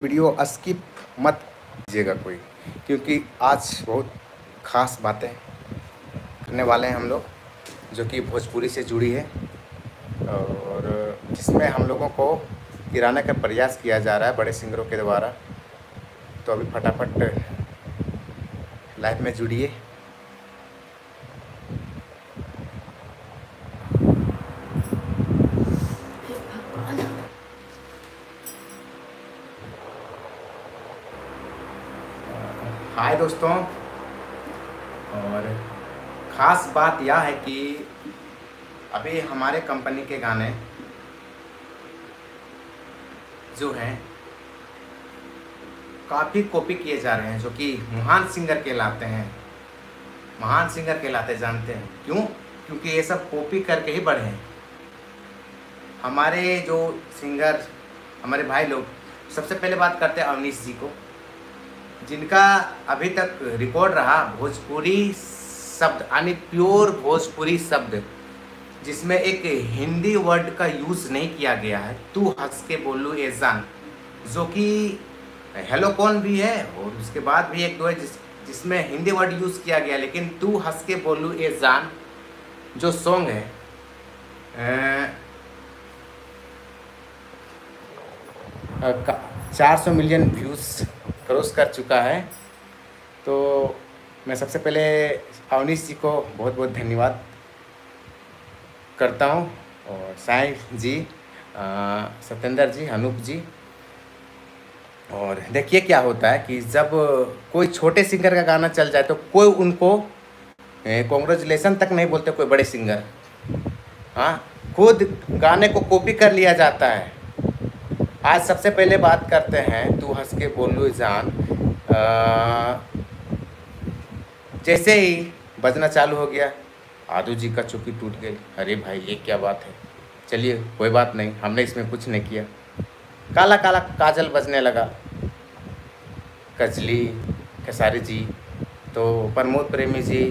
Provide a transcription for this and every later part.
Video skip मत कीजिएगा कोई, क्योंकि आज बहुत ख़ास बातें करने वाले हैं हम लोग, जो कि भोजपुरी से जुड़ी है और जिसमें हम लोगों को गिराने का प्रयास किया जा रहा है बड़े सिंगरों के द्वारा। तो अभी फटाफट लाइव में जुड़िए। हाय दोस्तों, और ख़ास बात यह है कि अभी हमारे कंपनी के गाने जो हैं काफ़ी कॉपी किए जा रहे हैं, जो कि महान सिंगर कहलाते हैं। महान सिंगर कहलाते जानते हैं क्यों? क्योंकि ये सब कॉपी करके ही बढ़े हैं। हमारे जो सिंगर, हमारे भाई लोग, सबसे पहले बात करते हैं अवनीश जी को, जिनका अभी तक रिकॉर्ड रहा भोजपुरी शब्द, यानी प्योर भोजपुरी शब्द, जिसमें एक हिंदी वर्ड का यूज़ नहीं किया गया है। तू हंस के बोलू ए जान, जो कि हेलो कौन भी है, और उसके बाद भी एक दो है जिसमें हिंदी वर्ड यूज़ किया गया, लेकिन तू हंस के बोलू ए जान जो सॉन्ग है 400 मिलियन व्यूज़ क्रॉस कर चुका है। तो मैं सबसे पहले अवनीश जी को बहुत बहुत धन्यवाद करता हूँ, और साईं जी, सत्येंद्र जी, अनूप जी। और देखिए क्या होता है कि जब कोई छोटे सिंगर का गाना चल जाए तो कोई उनको कॉन्ग्रेचुलेसन तक नहीं बोलते, कोई बड़े सिंगर, हाँ, खुद गाने को कॉपी कर लिया जाता है। आज सबसे पहले बात करते हैं तू हंस के बोलू जान। जैसे ही बजना चालू हो गया, आदू जी का चुप्पी टूट गई। अरे भाई ये क्या बात है, चलिए कोई बात नहीं, हमने इसमें कुछ नहीं किया। काला काला काजल बजने लगा, कजली खेसारी जी, तो प्रमोद प्रेमी जी,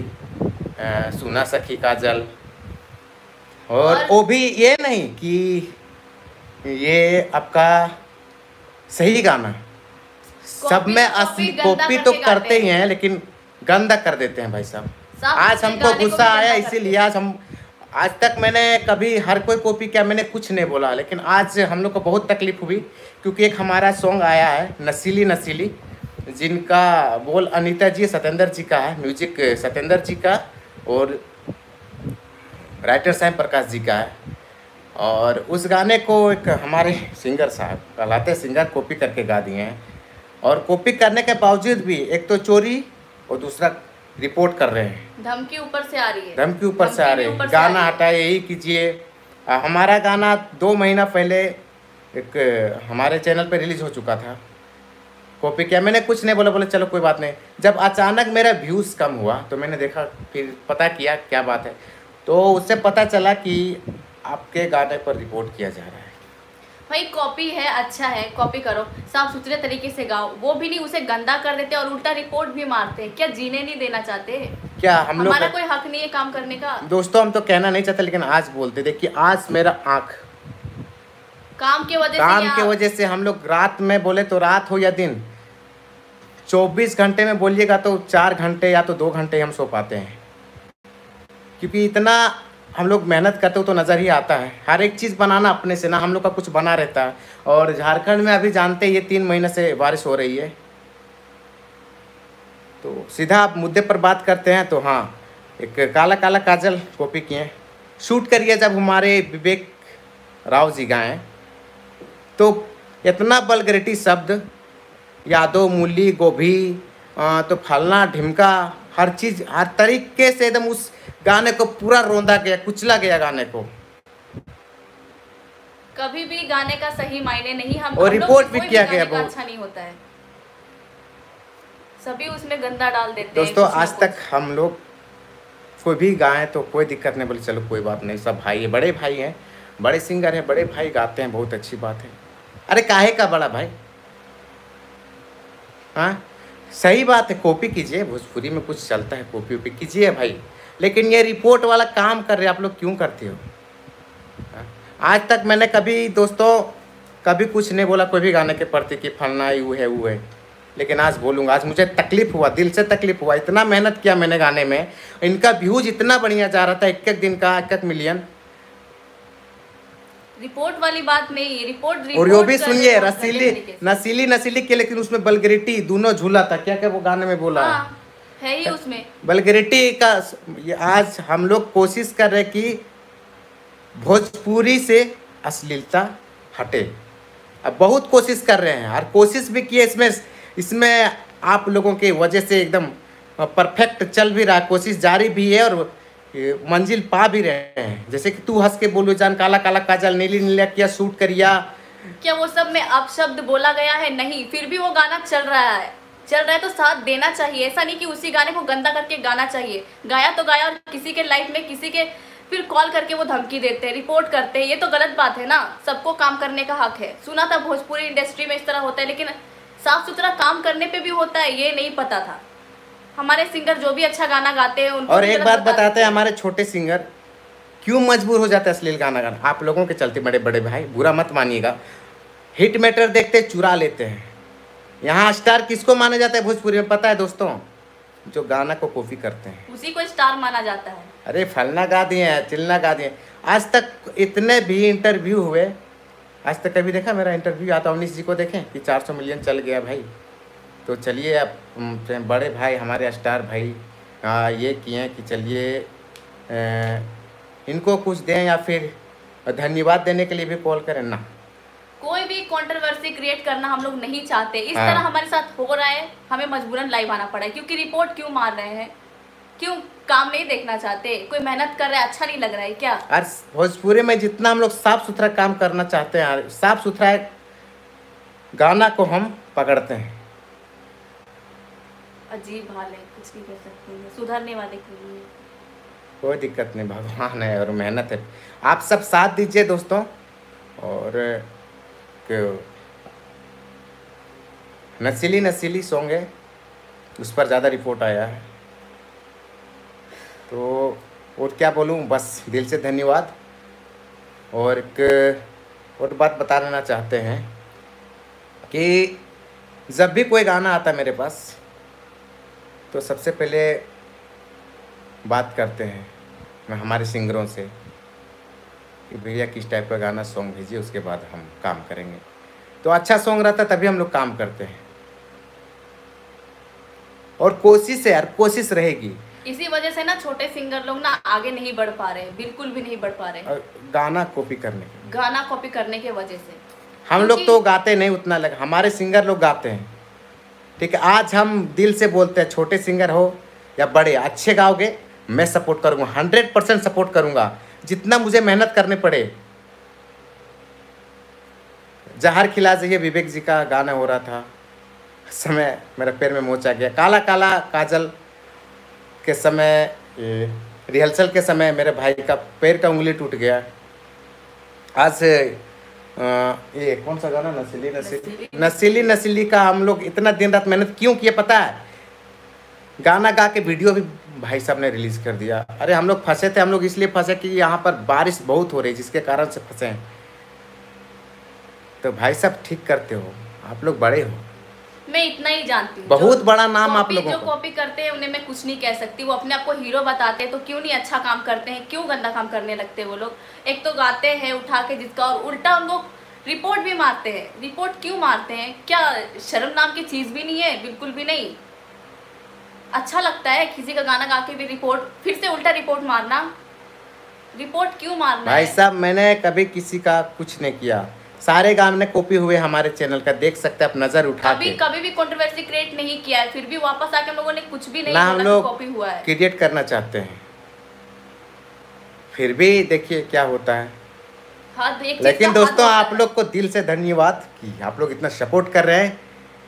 सुना सखी काजल, और वो भी ये नहीं कि ये आपका सही गाना, सब में असली कॉपी तो करते ही हैं, लेकिन गंदा कर देते हैं भाई साहब। आज हमको गुस्सा आया, इसीलिए आज तक मैंने कभी हर कोई कॉपी किया, मैंने कुछ नहीं बोला, लेकिन आज हम लोग को बहुत तकलीफ हुई, क्योंकि एक हमारा सॉन्ग आया है नसीली नसीली, जिनका बोल अनीता जी, सत्येंद्र जी का है, म्यूजिक सत्येंद्र जी का, और राइटर साईं प्रकाश जी का है। और उस गाने को एक हमारे सिंगर साहब, कहलाते सिंगर, कॉपी करके गा दिए हैं। और कॉपी करने के बावजूद भी एक तो चोरी और दूसरा रिपोर्ट कर रहे हैं। धमकी ऊपर से आ रही है, धमकी ऊपर से आ रही है। गाना हटाए, यही कीजिए। हमारा गाना 2 महीना पहले एक हमारे चैनल पे रिलीज़ हो चुका था, कॉपी किया, मैंने कुछ नहीं बोला, बोले चलो कोई बात नहीं। जब अचानक मेरा व्यूज़ कम हुआ तो मैंने देखा, फिर पता किया क्या बात है, तो उससे पता चला कि आपके गाने पर रिपोर्ट किया जा रहा है। भाई कॉपी है, अच्छा है, कॉपी करो, साफ सुथरे तरीके से गाओ, वो भी नहीं, उसे गंदा कर देते और उल्टा रिपोर्ट भी मारते हैं। क्या जीने नहीं देना चाहते? क्या हम लोग, हमारा कोई हक नहीं है काम करने का? दोस्तों हम तो कहना नहीं चाहते, लेकिन आज बोलते। देखिए आज मेरा आँख काम की वजह से हम लोग रात में बोले तो रात हो या दिन, 24 घंटे में बोलिएगा तो 4 घंटे या तो 2 घंटे हम सो पाते हैं, क्योंकि इतना हम लोग मेहनत करते हो तो नज़र ही आता है। हर एक चीज़ बनाना अपने से ना, हम लोग का कुछ बना रहता है। और झारखंड में अभी जानते हैं ये 3 महीने से बारिश हो रही है। तो सीधा आप मुद्दे पर बात करते हैं। तो हाँ, एक काला काला काजल कॉपी किए, शूट करिए। जब हमारे विवेक राव जी गाएँ तो इतना वल्गैरिटी शब्द, यादव, मूली, गोभी, तो फलना ढिमका, हर चीज़, हर तरीके से एकदम उस गाने को पूरा रोंदा गया, कुचला गया गाने को। कभी भी गाने का सही मायने नहीं, हम और रिपोर्ट भी किया गया, बहुत अच्छा नहीं होता है, सभी उसमें गंदा डाल देते हैं। दोस्तों आज तक हम लोग कोई भी गाएं तो कोई दिक्कत नहीं, बोले चलो कोई बात नहीं, सब भाई है, बड़े भाई हैं, बड़े सिंगर हैं, बड़े भाई गाते हैं, बहुत अच्छी बात है। अरे काहे का बड़ा भाई, हाँ सही बात है, कॉपी कीजिए, भोजपुरी में कुछ चलता है, कॉपी वॉपी कीजिए भाई, लेकिन ये रिपोर्ट वाला काम कर रहे आप लोग क्यों करते हो? आज तक मैंने कभी दोस्तों कभी कुछ नहीं बोला कोई भी गाने के प्रति कि फलना ही है वो है, लेकिन आज बोलूँगा। आज मुझे तकलीफ़ हुआ, दिल से तकलीफ़ हुआ। इतना मेहनत किया मैंने गाने में, इनका व्यूज इतना बढ़िया जा रहा था, एक दिन का 1 मिलियन। रिपोर्ट वाली बात नहीं, रिपोर्ट और यो भी सुनिए, नसीली नसीली के, लेकिन उसमें बल्गरिटी दोनों झूला था। क्या क्या वो गाने में बोला है ही उसमें बल्गरिटी का। आज हम लोग कोशिश कर रहे कि भोजपुरी से अश्लीलता हटे, अब बहुत कोशिश कर रहे हैं, और कोशिश भी किए। इसमें आप लोगों की वजह से एकदम परफेक्ट चल भी रहा है, कोशिश जारी भी है और मंजिल पा भी रहे हैं। जैसे कि तू हंस के बोलो जान, काला काला काजल, नीली नीला किया, शूट करिया, क्या वो सब में अपशब्द बोला गया है? नहीं, फिर भी वो गाना चल रहा है तो साथ देना चाहिए। ऐसा नहीं कि उसी गाने को गंदा करके गाना चाहिए। गाया तो गाया, और किसी के लाइफ में किसी के फिर कॉल करके वो धमकी देते हैं, रिपोर्ट करते हैं, ये तो गलत बात है ना। सबको काम करने का हक है। सुना था भोजपुरी इंडस्ट्री में इस तरह होता है, लेकिन साफ सुथरा काम करने पे भी होता है, ये नहीं पता था। हमारे सिंगर जो भी अच्छा गाना गाते हैं उनको, और एक बात बताते हैं, हमारे छोटे सिंगर क्यों मजबूर हो जाते हैं अश्लील गाना गाना? आप लोगों के चलते, बड़े बड़े भाई बुरा मत मानिएगा, हिट मैटर देखते चुरा लेते हैं। यहाँ स्टार किसको माना जाता है भोजपुरी में पता है दोस्तों? जो गाना को कॉपी करते हैं उसी को स्टार माना जाता है। अरे फलना गा दिए हैं, चिलना गा दिए। आज तक इतने भी इंटरव्यू हुए, आज तक कभी देखा मेरा इंटरव्यू? आता अवनीश जी को देखें कि 400 मिलियन चल गया भाई। तो चलिए अब बड़े भाई हमारे स्टार भाई ये किए कि चलिए इनको कुछ दें या फिर धन्यवाद देने के लिए भी कॉल करें ना। कोई भी कंट्रोवर्सी क्रिएट करना हम लोग नहीं चाहते। इस तरह हमारे साथ हो रहा है, हमें मजबूरन लाइव आना पड़ा है। क्योंकि रिपोर्ट क्यों मार रहे हैं? क्यों काम नहीं देखना चाहते? कोई मेहनत कर रहा है, अच्छा नहीं लग रहा है क्या? और भोजपुरी में जितना हम लोग साफ सुथरा काम करना चाहते हैं, साफ सुथरा गाना को हम पकड़ते हैं। अजीब हाल है, कुछ नहीं कर सकते हैं, सुधरने वाले के लिए कोई दिक्कत नहीं, भगवान है और मेहनत है। आप सब साथ दीजिए दोस्तों। और नसीली सॉन्ग है, उस पर ज़्यादा रिपोर्ट आया है। तो और क्या बोलूँ, बस दिल से धन्यवाद। और एक और बात बता देना चाहते हैं कि जब भी कोई गाना आता है मेरे पास, तो सबसे पहले बात करते हैं मैं हमारे सिंगरों से कि भैया किस टाइप का गाना सॉन्ग भेजिए, उसके बाद हम काम करेंगे। तो अच्छा सॉन्ग रहता तभी हम लोग काम करते हैं। और कोशिश है यार, कोशिश रहेगी। इसी वजह से ना छोटे सिंगर लोग ना आगे नहीं बढ़ पा रहे, बिल्कुल भी नहीं बढ़ पा रहे। गाना कॉपी करने की वजह से हम लोग तो गाते नहीं उतना लगा, हमारे सिंगर लोग गाते हैं। ठीक है, आज हम दिल से बोलते हैं, छोटे सिंगर हो या बड़े, अच्छे गाओगे मैं सपोर्ट करूंगा, 100% सपोर्ट करूंगा, जितना मुझे मेहनत करने पड़े। जहर खिला जाइए विवेक जी का गाना हो रहा था, समय मेरे पैर में मोच आ गया। काला काला काजल के समय, रिहर्सल के समय मेरे भाई का पैर का उंगली टूट गया। आज ये कौन सा गाना, नसीली का हम लोग इतना दिन रात मेहनत क्यों किए पता है? गाना गा के वीडियो भी भाई साहब ने रिलीज कर दिया। अरे हम लोग फंसे थे, हम लोग इसलिए फंसे कि यहाँ पर बारिश बहुत हो रही है, जिसके कारण से फंसे हैं। तो भाई साहब ठीक करते हो, आप लोग बड़े हो, मैं इतना ही जानती हूँ। बहुत बड़ा नाम आप लोगों को। जो कॉपी करते हैं उन्हें मैं कुछ नहीं कह सकती, वो अपने आप को हीरो बताते हैं, तो क्यों नहीं अच्छा काम करते हैं, क्यों गंदा काम करने लगते हैं वो लोग? एक तो गाते हैं उठा के जिसका, और उल्टा उनको रिपोर्ट भी मारते हैं। रिपोर्ट क्यों मारते हैं? क्या शर्म नाम की चीज़ भी नहीं है? बिल्कुल भी नहीं। अच्छा लगता है किसी का गाना गा के भी रिपोर्ट, फिर से उल्टा रिपोर्ट मारना? रिपोर्ट क्यों मारना? भाई साहब मैंने कभी किसी का कुछ नहीं किया, सारे गाने कॉपी हुए हमारे चैनल का, देख सकते हैं आप नजर उठा के। कभी भी कंट्रोवर्सी क्रिएट नहीं किया है, फिर भी वापस आके हम लोगों ने कुछ भी नहीं बोला, हम लोग कॉपी हुआ है। क्रिएट करना चाहते हैं, फिर भी देखिए क्या होता है। लेकिन दोस्तों आप लोग को दिल से धन्यवाद कि आप लोग इतना सपोर्ट कर रहे हैं,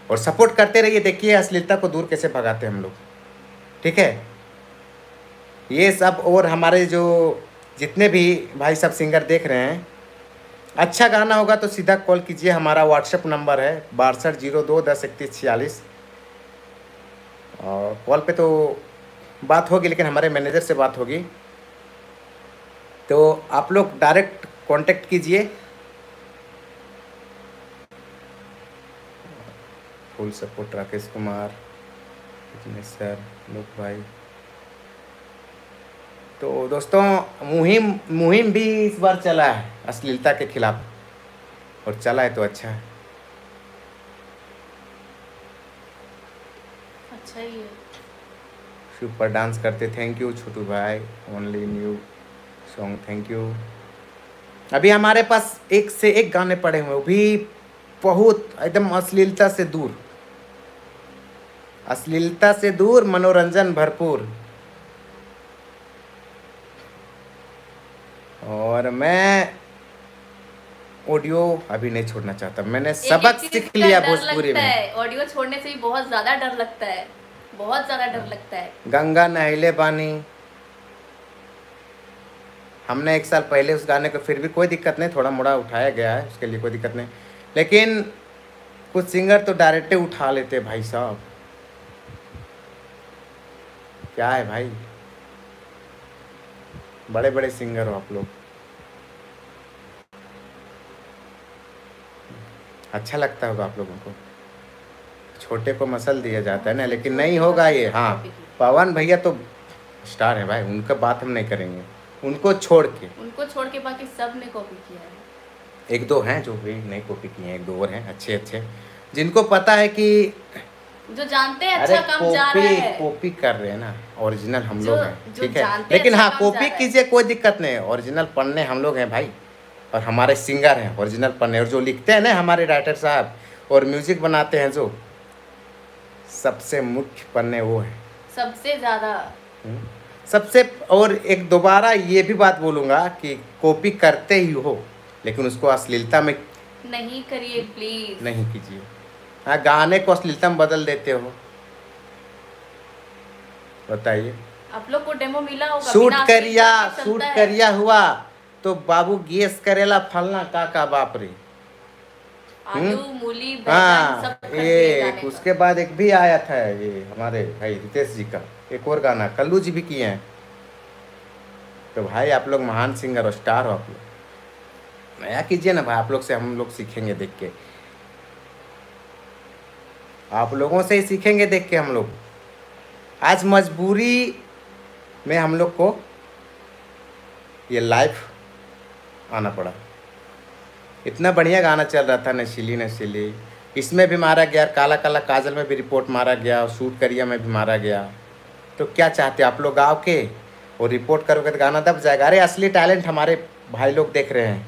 और सपोर्ट करते रहिए। देखिए अश्लीलता को दूर कैसे भगाते हैं हम लोग, ठीक है? ये सब, और हमारे जो जितने भी भाई सब सिंगर देख रहे हैं, अच्छा गाना होगा तो सीधा कॉल कीजिए। हमारा व्हाट्सएप नंबर है 6202103146। और कॉल पे तो बात होगी, लेकिन हमारे मैनेजर से बात होगी, तो आप लोग डायरेक्ट कांटेक्ट कीजिए। Full support Rakesh Kumar, sir, लोक भाई। तो दोस्तों मुहिम भी इस बार चला है अश्लीलता के खिलाफ, और चला है तो अच्छा है, अच्छा ही है। सुपर डांस करते, थैंक यू छोटू भाई, only new song, thank you. अभी हमारे पास एक से एक गाने पड़े हुए, वो भी बहुत एकदम अश्लीलता से दूर, अश्लीलता से दूर, मनोरंजन भरपूर। और मैं ऑडियो अभी नहीं छोड़ना चाहता, मैंने सबक सीख लिया भोजपुरी में। ऑडियो छोड़ने से भी बहुत ज्यादा डर लगता है, बहुत ज्यादा डर लगता है। गंगा नहले पानी, हमने 1 साल पहले उस गाने को, फिर भी कोई दिक्कत नहीं, थोड़ा मोड़ा उठाया गया है, उसके लिए कोई दिक्कत नहीं, लेकिन कुछ सिंगर तो डायरेक्ट उठा लेते भाई साहब, क्या है भाई, बड़े बड़े सिंगर हो आप लोग, अच्छा लगता होगा आप लोगों को, छोटे को मसल दिया जाता है ना, लेकिन नहीं होगा ये। हाँ, पवन भैया तो स्टार है भाई, उनका बात हम नहीं करेंगे, उनको छोड़ के बाकी सब ने कॉपी किया है। 1-2 हैं जो भी नहीं कॉपी किए हैं, 1-2 और हैं अच्छे अच्छे, जिनको पता है कि जो जानते हैं अच्छा काम जा रहा है, कॉपी कर रहे हैं ना, ओरिजिनल हम लोग हैं, ठीक है, लेकिन हाँ कॉपी कीजिए कोई दिक्कत नहीं, ओरिजिनल पढ़ने हम लोग हैं भाई, और हमारे सिंगर हैं ओरिजिनल पढ़ने, और जो लिखते हैं ना हमारे राइटर साहब, और म्यूजिक बनाते हैं जो, सबसे मुख्य पन्ने वो है, सबसे ज्यादा, सबसे। और एक दोबारा ये भी बात बोलूँगा कि कॉपी करते ही हो, लेकिन उसको अश्लीलता में नहीं करिए प्लीज, नहीं कीजिए। हाँ, गाने को अश्लीलता में बदल देते हो, बताइए। आप लोग को डेमो मिला होगा, शूट करिया हुआ तो बाबू गैस करेला फलना का बाप रे, आलू मूली हाँ, सब ये उसके बाद एक भी आया था ये हमारे भाई रितेश जी का, एक और गाना कल्लू जी भी किए हैं। तो भाई आप लोग महान सिंगर और स्टार हो, आप लोग नया कीजिए ना भाई, आप लोग से हम लोग सीखेंगे देख के, आप लोगों से ही सीखेंगे देख के हम लोग। आज मजबूरी में हम लोग को ये लाइव आना पड़ा, इतना बढ़िया गाना चल रहा था, नशीली नशीली, इसमें भी मारा गया, काला काला काजल में भी रिपोर्ट मारा गया, और शूट करिया में भी मारा गया। तो क्या चाहते आप लोग गाओ के और रिपोर्ट करोगे तो गाना दब जाएगा। अरे असली टैलेंट हमारे भाई लोग देख रहे हैं,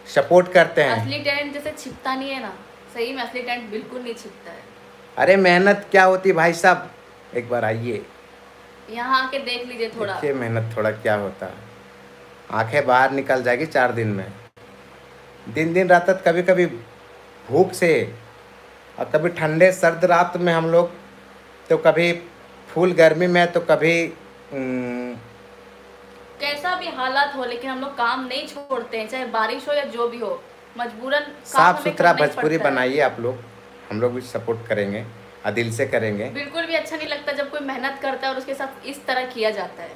सपोर्ट करते हैं। असली टैलेंट जैसे छिपता नहीं है ना, सही में असली टैलेंट बिल्कुल नहीं छिपता है। अरे मेहनत क्या होती भाई साहब, एक बार आइए यहाँ आके देख लीजिए थोड़ा, देखिए मेहनत थोड़ा क्या होता है, आंखें बाहर निकल जाएगी 4 दिन में, दिन दिन रात रात, कभी कभी भूख से, और कभी ठंडे सर्द रात में हम लोग, तो कभी फुल गर्मी में, तो कभी कैसा भी हालात हो, लेकिन हम लोग काम नहीं छोड़ते हैं, चाहे बारिश हो या जो भी हो, मजबूरन साफ सुथरा भोजपुरी बनाइए आप लोग, हम लोग भी सपोर्ट करेंगे, दिल से करेंगे। बिल्कुल भी अच्छा नहीं लगता जब कोई मेहनत करता है और उसके साथ इस तरह किया जाता है।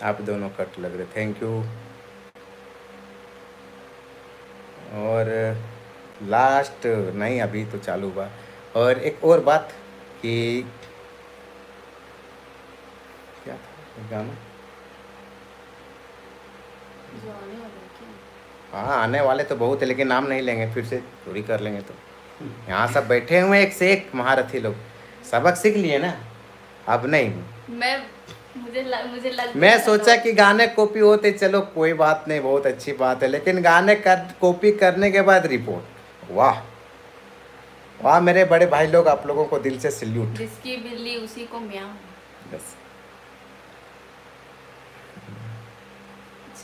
आप दोनों कट लग रहे, थैंक यू। और लास्ट नहीं, अभी तो चालू हुआ। और एक और बात कि क्या था गाना, हाँ आने वाले तो बहुत है, लेकिन नाम नहीं लेंगे, फिर से चोरी कर लेंगे। तो यहाँ सब बैठे हुए एक से एक महारथी लोग, सबक सीख लिए ना, अब नहीं। मैं सोचा कि गाने कॉपी होते, चलो कोई बात नहीं, बहुत अच्छी बात है, लेकिन गाने कॉपी करने के बाद रिपोर्ट, वाह वाह मेरे बड़े भाई लोग, आप लोगों को दिल से सैल्यूट। जिसकी बिल्ली उसी को म्याऊं, बस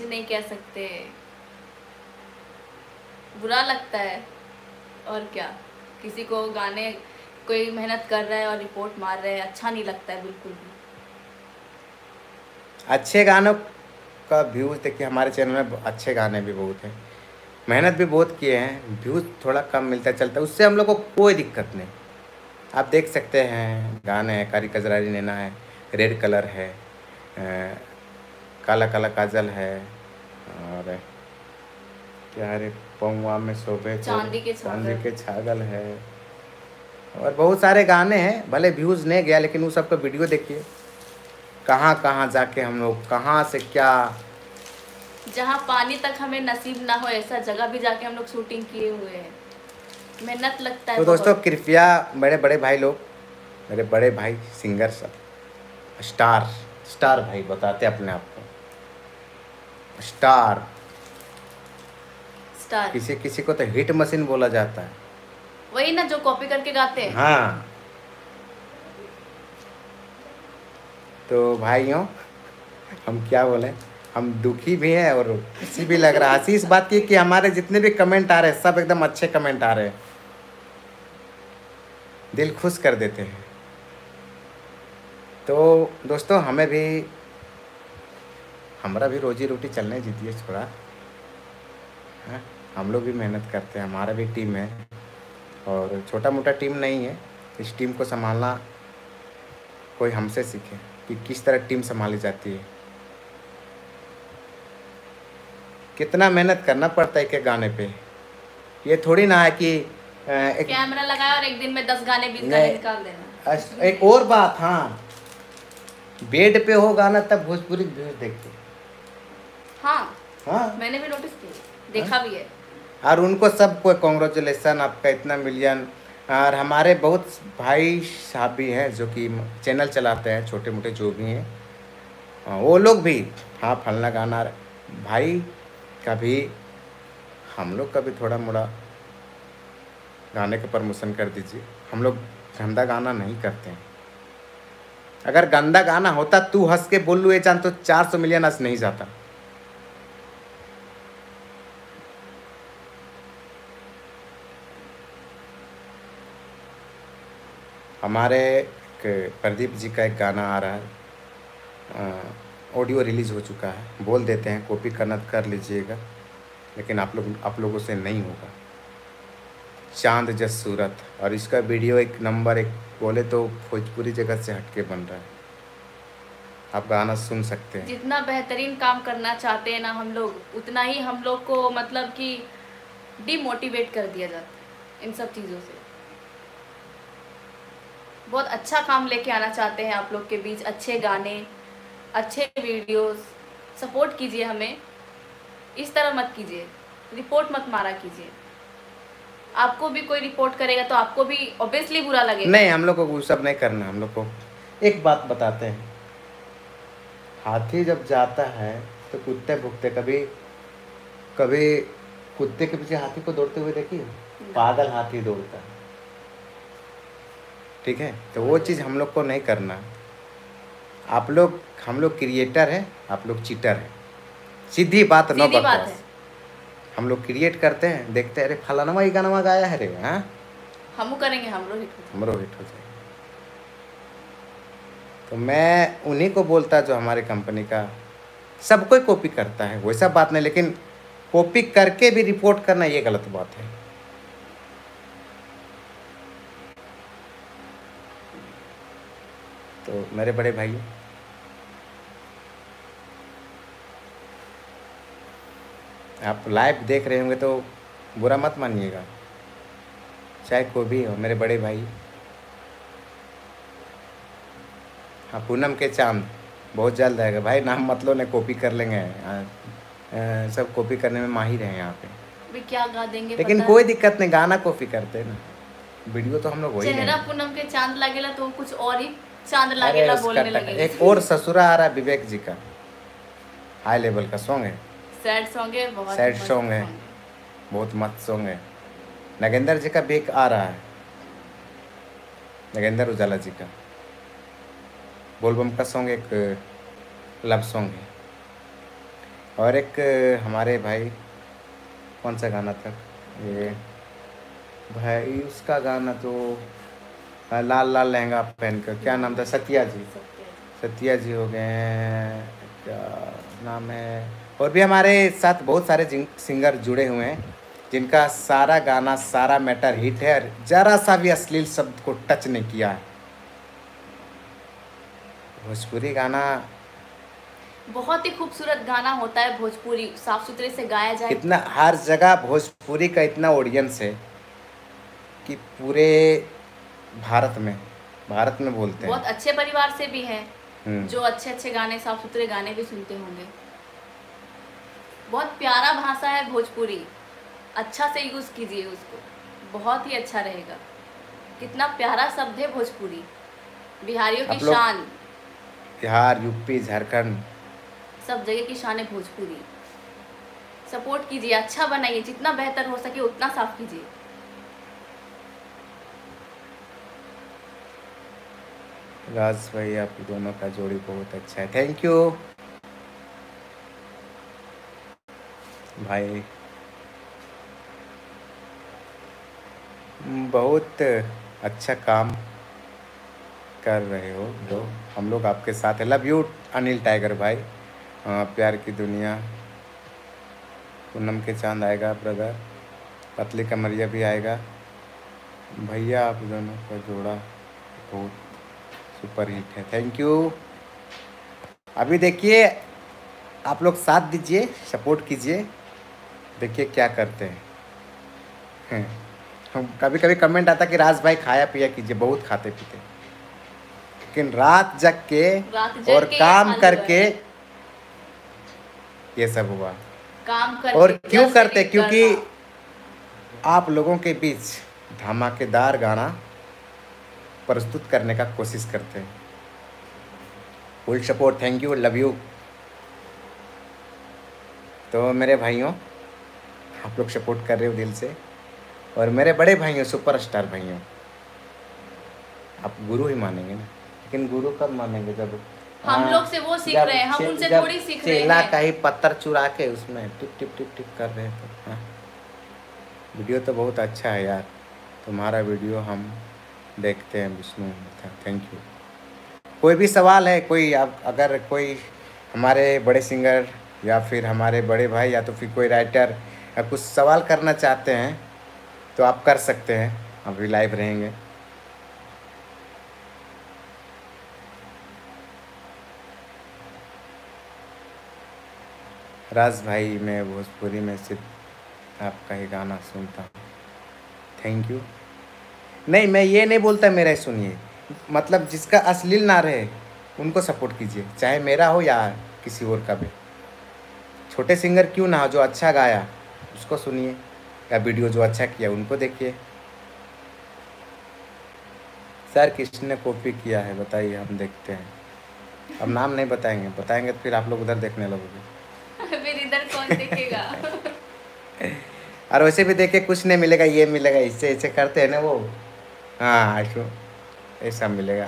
नहीं कह सकते, बुरा लगता है। और क्या, किसी को गाने, कोई मेहनत कर रहा है और रिपोर्ट मार रहे हैं, अच्छा नहीं लगता है बिल्कुल भी। अच्छे गानों का व्यूज़ देखिए, हमारे चैनल में अच्छे गाने भी बहुत हैं, मेहनत भी बहुत किए हैं, व्यूज़ थोड़ा कम मिलता चलता है, उससे हम लोग को कोई दिक्कत नहीं। आप देख सकते हैं गाने हैं, कारी कजरारी नैना है, रेड कलर है, काला काला काजल है, और क्या रे पौवा में शोभे चांदी के छागल है, और बहुत सारे गाने हैं, भले व्यूज़ नहीं गया, लेकिन वो सबका वीडियो देखिए, कहाँ कहाँ जाके हम लोग, कहाँ से क्या, जहाँ पानी तक हमें नसीब ना हो ऐसा जगह भी जाके हम लोग शूटिंग किए हुए हैं। मेहनत लगता है। तो दोस्तों कृपया मेरे बड़े भाई लोग, मेरे बड़े भाई सिंगर सब, स्टार भाई बताते अपने आप को, स्टार किसी किसी को तो हिट मशीन बोला जाता है, वही ना जो कॉपी करके गाते हैं। हाँ। तो भाइयों हम क्या बोले, हम दुखी भी हैं और खुशी भी लग रहा है। हंसी इस बात की कि हमारे जितने भी कमेंट आ रहे हैं सब एकदम अच्छे कमेंट आ रहे हैं, दिल खुश कर देते हैं। तो दोस्तों हमें भी, हमारा भी रोजी रोटी चलने दीजिए थोड़ा, हाँ। हम लोग भी मेहनत करते हैं, हमारा भी टीम है और छोटा मोटा टीम नहीं है। इस टीम को संभालना कोई हमसे सीखे कि किस तरह टीम संभाली जाती है, कितना मेहनत करना पड़ता है एक गाने पे। ये थोड़ी ना है कि एक कैमरा लगाया और एक दिन में 10 गाने 20 गाने निकाल देना। एक और बात, हाँ, बेड पे हो गाना तब भोजपुरी व्यूज देखते। हाँ मैंने भी नोटिस किया, देखा भी है। और उनको सबको कॉन्ग्रेचुलेसन, आपका इतना मिलियन। और हमारे बहुत भाई साहब भी हैं जो कि चैनल चलाते हैं, छोटे मोटे जो भी हैं, वो लोग भी, हाँ फलना गाना भाई का भी, हम लोग का भी थोड़ा मोड़ा गाने का प्रमोशन कर दीजिए। हम लोग गंदा गाना नहीं करते हैं। अगर गंदा गाना होता तू हंस के बोल लू ये चांद तो 400 मिलियन हंस नहीं जाता। हमारे प्रदीप जी का एक गाना आ रहा है, ऑडियो रिलीज़ हो चुका है, बोल देते हैं, कॉपी करना कर लीजिएगा, लेकिन आप लोगों से नहीं होगा। चांद जस सूरत, और इसका वीडियो एक नंबर एक बोले तो भोजपुरी जगत से हटके बन रहा है, आप गाना सुन सकते हैं। जितना बेहतरीन काम करना चाहते हैं ना हम लोग, उतना ही हम लोग को मतलब कि डिमोटिवेट कर दिया जाता है इन सब चीज़ों से। बहुत अच्छा काम लेके आना चाहते हैं आप लोग के बीच, अच्छे गाने, अच्छे वीडियोस, सपोर्ट कीजिए हमें, इस तरह मत कीजिए, रिपोर्ट मत मारा कीजिए। आपको भी कोई रिपोर्ट करेगा तो आपको भी ऑब्वियसली बुरा लगेगा। नहीं, हम लोग को वो सब नहीं करना। हम लोग को एक बात बताते हैं, हाथी जब जाता है तो कुत्ते भुगते। कभी कभी कुत्ते के पीछे हाथी को दौड़ते हुए देखिए, पागल हाथी दौड़ता है, ठीक है। तो वो चीज़ हम लोग को नहीं करना। आप लोग, हम लोग क्रिएटर हैं, आप लोग चीटर हैं, सीधी बात, नो बकवास। हम लोग क्रिएट करते हैं, देखते हैं अरे फलाना ही गाना गाया है रे, हाँ हम करेंगे, हमरो हिट हो जाए। तो मैं उन्हीं को बोलता जो हमारे कंपनी का सब कोई कॉपी करता है, वैसा बात नहीं, लेकिन कॉपी करके भी रिपोर्ट करना ये गलत बात है। तो मेरे बड़े भाई, आप लाइव देख रहे होंगे तो बुरा मत मानिएगा, चाहे कोई भी हो, मेरे बड़े भाई। हाँ, पूनम के चांद बहुत जल्द आएगा भाई, नाम मत लो, नहीं कॉपी कर लेंगे। सब कॉपी करने में माहिर हैं यहाँ पे, क्या गा देंगे, लेकिन कोई दिक्कत नहीं, गाना कॉपी करते ना, वीडियो तो हम लोग वही। चेहरा पूनम के चांद लगेला तो कुछ और ही चांद लगेला बोलने लगेगा। एक और ससुरा आ रहा है विवेक जी का, हाई लेवल का सॉन्ग है, सैड सॉन्ग है, बहुत सैड सॉन्ग है, बहुत मस्त सॉन्ग है। नगेंद्र जी का भी एक आ रहा है, नगेंद्र उजाला जी का बोलबम का सॉन्ग, एक लव सॉन्ग है। और एक हमारे भाई, कौन सा गाना था ये भाई, उसका गाना तो लाल लाल लहंगा पहन कर, क्या नाम था, सत्या जी हो गए, क्या नाम है। और भी हमारे साथ बहुत सारे सिंगर जुड़े हुए हैं जिनका सारा गाना, सारा मैटर हिट है, जरा सा भी अश्लील शब्द को टच नहीं किया है। भोजपुरी गाना बहुत ही खूबसूरत गाना होता है, भोजपुरी साफ सुथरे से गाया जाए। इतना हर जगह भोजपुरी का इतना ऑडियंस है कि पूरे भारत में बोलते हैं। बहुत अच्छे परिवार से भी है, जो अच्छे अच्छे गाने, साफ सुथरे गाने भी सुनते होंगे। बहुत प्यारा भाषा है भोजपुरी, अच्छा से यूज़ कीजिए उसको, बहुत ही अच्छा रहेगा। कितना प्यारा शब्द है भोजपुरी, बिहारियों की शान। बिहार, यूपी, झारखंड सब जगह की शान है भोजपुरी। सपोर्ट कीजिए, अच्छा बनाइए, जितना बेहतर हो सके उतना साफ कीजिए। राज भाई आप दोनों का जोड़ी बहुत अच्छा है, थैंक यू भाई। बहुत अच्छा काम कर रहे हो जो, हम लोग आपके साथ है। लव यू अनिल टाइगर भाई। प्यार की दुनिया, पूनम के चांद आएगा ब्रदर, पतली कमरिया भी आएगा भैया। आप दोनों का जोड़ा बहुत सुपर हिट है, थैंक यू। अभी देखिए आप लोग साथ दीजिए, सपोर्ट कीजिए, देखिए क्या करते हैं। हम कभी कभी कमेंट आता कि राज भाई खाया पिया कीजिए, बहुत खाते पीते, लेकिन रात जग के और काम करके ये सब हुआ। काम करके और क्यों करते, क्योंकि आप लोगों के बीच धमाकेदार गाना प्रस्तुत करने का कोशिश करते हैं। Full support, thank you, love you. तो मेरे भाइयों, आप लोग सपोर्ट कर रहे हो दिल से, और मेरे बड़े भाइयों, सुपरस्टार भाइयों, आप गुरु ही मानेंगे ना, लेकिन गुरु कब मानेंगे जब हम लोग से वो सीख रहे हैं, हम उनसे थोड़ी सीख रहे हैं। चेला का ही पत्थर चुरा के उसमें टिप टिप टिप टिप कर रहे हैं। तो वीडियो तो बहुत अच्छा है यार, तुम्हारा वीडियो हम देखते हैं विष्णु, थैंक यू। कोई भी सवाल है, कोई अगर कोई हमारे बड़े सिंगर या फिर हमारे बड़े भाई या तो फिर कोई राइटर या कुछ सवाल करना चाहते हैं तो आप कर सकते हैं, अभी लाइव रहेंगे। राज भाई मैं भोजपुरी में सिर्फ आपका ही गाना सुनता हूँ, थैंक यू। नहीं, मैं ये नहीं बोलता मेरा ही सुनिए, मतलब जिसका अश्लील ना रहे उनको सपोर्ट कीजिए, चाहे मेरा हो या किसी और का भी। छोटे सिंगर क्यों ना हो, जो अच्छा गाया उसको सुनिए, या वीडियो जो अच्छा किया उनको देखिए। सर किसने कॉपी किया है बताइए, हम देखते हैं। अब नाम नहीं बताएंगे, बताएंगे तो फिर आप लोग उधर देखने लगोगे। फिर इधर कौन देखेगा? और वैसे भी देखे कुछ नहीं मिलेगा, ये मिलेगा, इससे ऐसे करते हैं ना वो, हाँ ऐसा मिलेगा।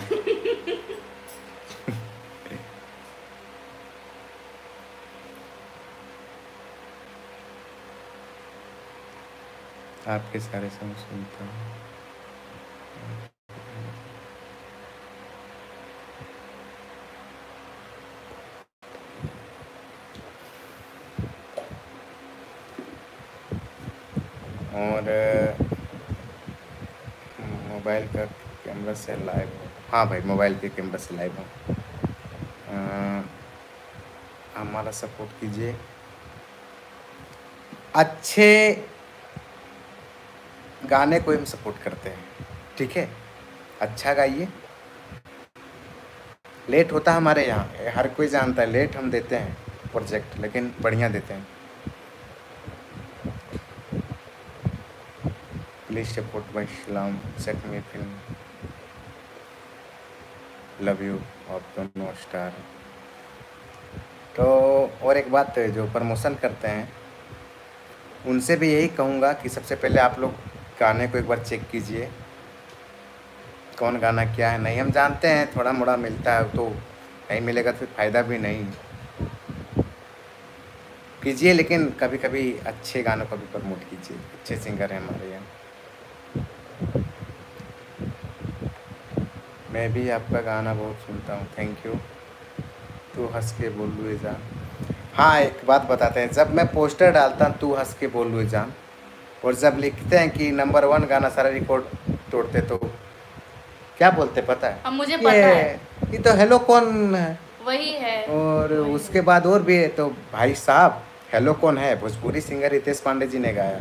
आपके सारे सॉन्ग सुनता हूँ। और मोबाइल का कैमरा से लाइव हो, हाँ भाई मोबाइल के कैमरा से लाइव हो। हमारा सपोर्ट कीजिए, अच्छे गाने को हम सपोर्ट करते हैं, ठीक है, अच्छा गाइए। लेट होता है हमारे यहाँ, हर कोई जानता है, लेट हम देते हैं प्रोजेक्ट, लेकिन बढ़िया देते हैं। प्लीज सपोर्ट माय सलाम set me film, love you और दोनों स्टार। तो और एक बात है, जो प्रमोशन करते हैं उनसे भी यही कहूँगा कि सबसे पहले आप लोग गाने को एक बार चेक कीजिए, कौन गाना क्या है। नहीं हम जानते हैं, थोड़ा मोड़ा मिलता है तो नहीं मिलेगा तो फिर फ़ायदा भी नहीं कीजिए, लेकिन कभी कभी अच्छे गानों को भी प्रमोट कीजिए, अच्छे सिंगर हैं हमारे यहाँ। मैं भी आपका गाना बहुत सुनता हूँ, थैंक यू। तू हंस के बोल लुए जान, हाँ एक बात बताते हैं, जब मैं पोस्टर डालता हूँ तू हंस के बोल लुए जान, और जब लिखते हैं कि नंबर 1 गाना सारा रिकॉर्ड तोड़ते, तो क्या बोलते पता है? अब मुझे पता है, ये तो हेलो कौन है, वही है। और वही उसके है। बाद और भी है, तो भाई साहब हेलो कौन है भोजपुरी सिंगर रितेश पांडे जी ने गाया,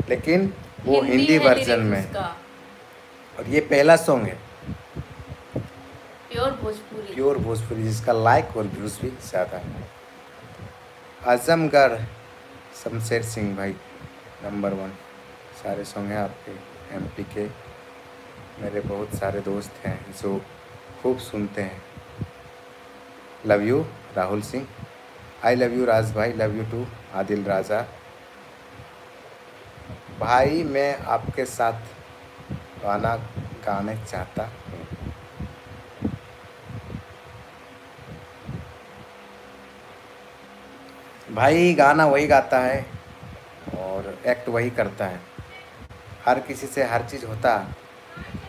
लेकिन वो हिंदी वर्जन में। और ये पहला सॉन्ग है प्योर भोजपुरी जिसका लाइक और व्यूज़ भी ज़्यादा है। आजमगढ़ शमशेर सिंह भाई नंबर 1। सारे सॉन्ग हैं आपके एमपी के। मेरे बहुत सारे दोस्त हैं जो खूब सुनते हैं। Love you Rahul Singh, I love you Raj भाई, love you too Adil Raja. भाई मैं आपके साथ गाना गाने चाहता हूँ। भाई गाना वही गाता है और एक्ट वही करता है। हर किसी से हर चीज़ होता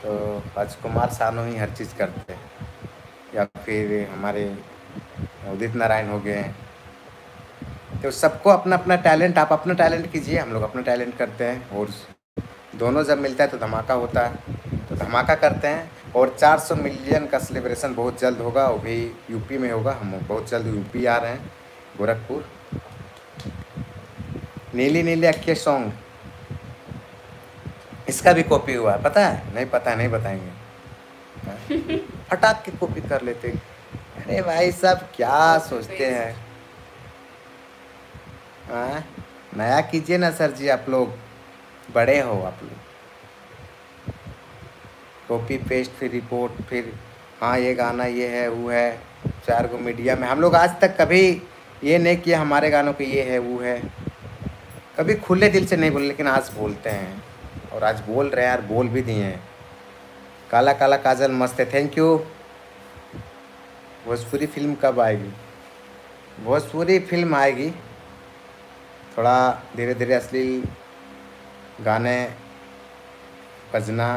तो राजकुमार सानू ही हर चीज़ करते हैं, या फिर हमारे उदित नारायण हो गए हैं। तो सबको अपना अपना टैलेंट, आप अपना टैलेंट कीजिए, हम लोग अपना टैलेंट करते हैं और दोनों जब मिलता है तो धमाका होता है। तो धमाका करते हैं और 400 मिलियन का सेलिब्रेशन बहुत जल्द होगा, वो भी यूपी में होगा। हम बहुत जल्द यूपी आ रहे हैं, गोरखपुर। नीली नीली अक्खे सॉन्ग, इसका भी कॉपी हुआ है, पता है? नहीं पता है, नहीं बताएंगे। फटाक के कॉपी कर लेते। अरे भाई सब क्या सोचते हैं? नया कीजिए ना सर जी, आप लोग बड़े हो, आप लोग कॉपी पेस्ट फिर रिपोर्ट फिर हाँ ये गाना ये है वो है। 4 गो मीडिया में हम लोग आज तक कभी ये नहीं किया हमारे गानों के ये है वो है, कभी खुले दिल से नहीं बोले, लेकिन आज बोलते हैं और आज बोल रहे हैं यार, बोल भी दिए हैं। काला काला काजल मस्त है, थैंक यू। भोजपुरी फिल्म कब आएगी? भोजपुरी फिल्म आएगी, थोड़ा धीरे धीरे अश्लील गाने बजना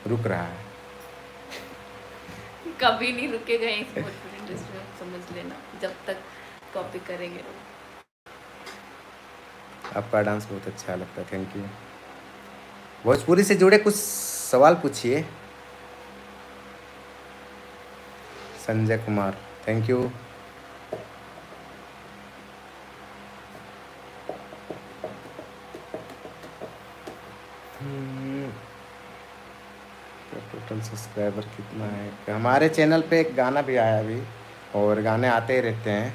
रुक रहा है। कभी नहीं रुकेगा इस भोजपुरी इंडस्ट्री में, समझ लेना, जब तक कॉपी करेंगे। आपका डांस बहुत अच्छा लगता है, थैंक यू। भोजपुरी से जुड़े कुछ सवाल पूछिए। Sanjay Kumar, thank you. Total subscriber कितना है? हमारे चैनल पे एक गाना भी आया अभी, और गाने आते ही रहते हैं।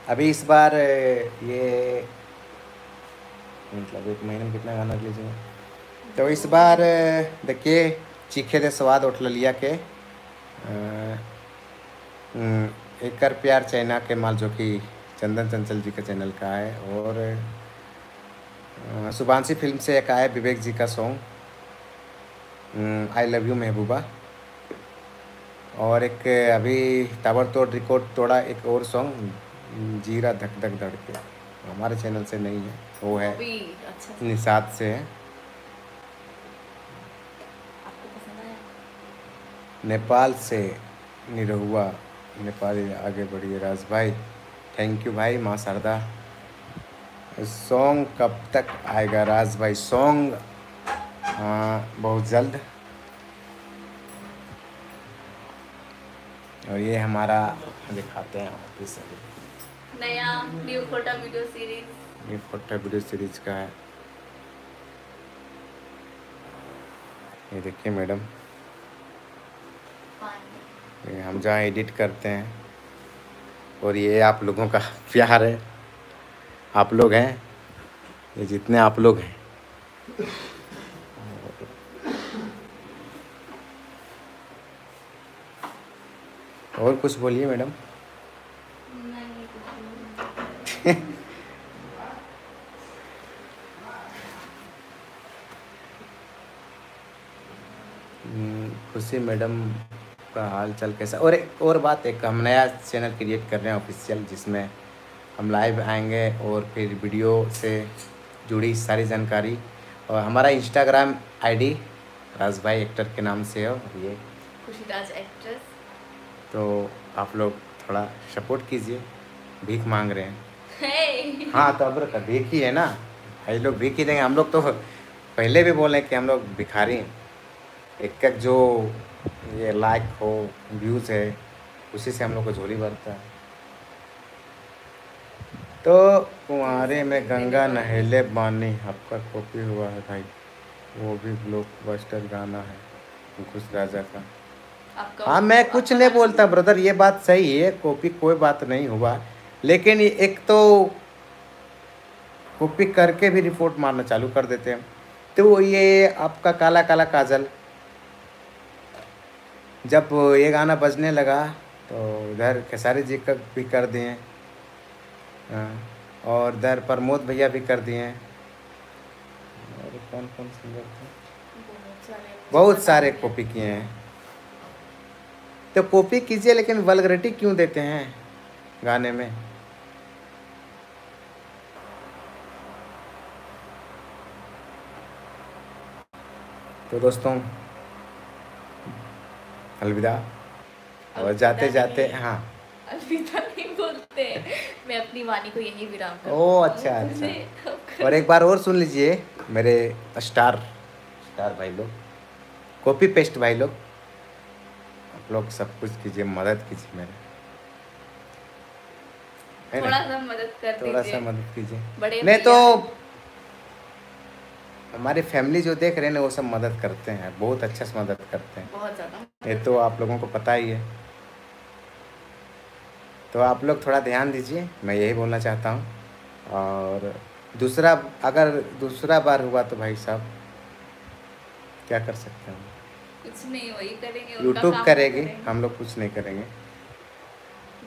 अभी इस बार ये मतलब 1 महीने में कितना गाना रिलीज हुआ, तो इस बार देखिए चीखे दे स्वाद उठ लिया के एक कर प्यार चाइना के माल, जो कि चंदन चंचल जी के चैनल का है, और सुभांशी फिल्म से एक आया विवेक जी का सॉन्ग आई लव यू महबूबा, और एक अभी ताबड़तोड़ रिकॉर्ड तोड़ा एक और सॉन्ग जीरा धक धक धड़के, हमारे चैनल से नहीं है, वो है अच्छा निषाद से है। नेपाल से निरहुआ नेपाली आगे बढ़िए राज भाई, थैंक यू भाई। माँ शारदा, सॉन्ग कब तक आएगा राज भाई? सॉन्ग बहुत जल्द। और ये हमारा दिखाते हैं ऑफिस नया न्यू फोटो वीडियो सीरीज, ये फोटो वीडियो सीरीज का है। ये देखिए मैडम, ये हम जहाँ एडिट करते हैं, और ये आप लोगों का प्यार है, आप लोग हैं, ये जितने आप लोग हैं। और कुछ बोलिए मैडम। खुशी मैडम का हाल चाल कैसा? और एक और बात, एक हम नया चैनल क्रिएट कर रहे हैं ऑफिशियल, जिसमें हम लाइव आएंगे और फिर वीडियो से जुड़ी सारी जानकारी, और हमारा इंस्टाग्राम आईडी राज भाई एक्टर के नाम से है, ये खुशीराज एक्ट्रेस। तो आप लोग थोड़ा सपोर्ट कीजिए, भीख मांग रहे हैं। hey! हाँ तो अब भीख ही है ना भाई, लोग भीख ही देंगे। हम लोग तो पहले भी बोले कि हम लोग भिखारी हैं, एक एक जो ये लाइक हो व्यूज़ है उसी से हम लोग को झोली भरता है। तो कुंवारे में गंगा नहेले बानी आपका कॉपी हुआ है भाई, वो भी ब्लॉकबस्टर गाना है अंकुश राजा का। हाँ मैं कुछ नहीं बोलता ब्रदर, ये बात सही है, कॉपी कोई बात नहीं हुआ, लेकिन एक तो कॉपी करके भी रिपोर्ट मारना चालू कर देते हैं। तो ये आपका काला काला काजल, जब ये गाना बजने लगा तो इधर खेसारी जी का भी कर दिए, और इधर प्रमोद भैया भी कर दिए, और कौन कौन सिंगर थे, बहुत सारे कॉपी किए हैं। तो कॉपी कीजिए लेकिन वल्गरिटी क्यों देते हैं गाने में? तो दोस्तों अलविदा, और जाते जाते हाँ अलविदा नहीं बोलते, मैं अपनी वाणी को यही विराम करता हूं। ओह अच्छा। और एक बार और सुन लीजिए मेरे स्टार भाई लोग, कॉपी पेस्ट भाई लोग, आप लोग सब कुछ कीजिए, मदद कीजिए मेरे, थोड़ा सा मदद कर दीजिए, थोड़ा सा मदद कीजिए। नहीं तो हमारी फैमिली जो देख रहे हैं ना वो सब मदद करते हैं, बहुत अच्छा से मदद करते हैं, बहुत ज़्यादा। ये तो आप लोगों को पता ही है, तो आप लोग थोड़ा ध्यान दीजिए, मैं यही बोलना चाहता हूँ। और दूसरा, अगर दूसरा बार हुआ तो भाई साहब क्या कर सकते हैं? कुछ नहीं, वही करेंगे, यूट्यूब करेगी, हम लोग कुछ नहीं करेंगे।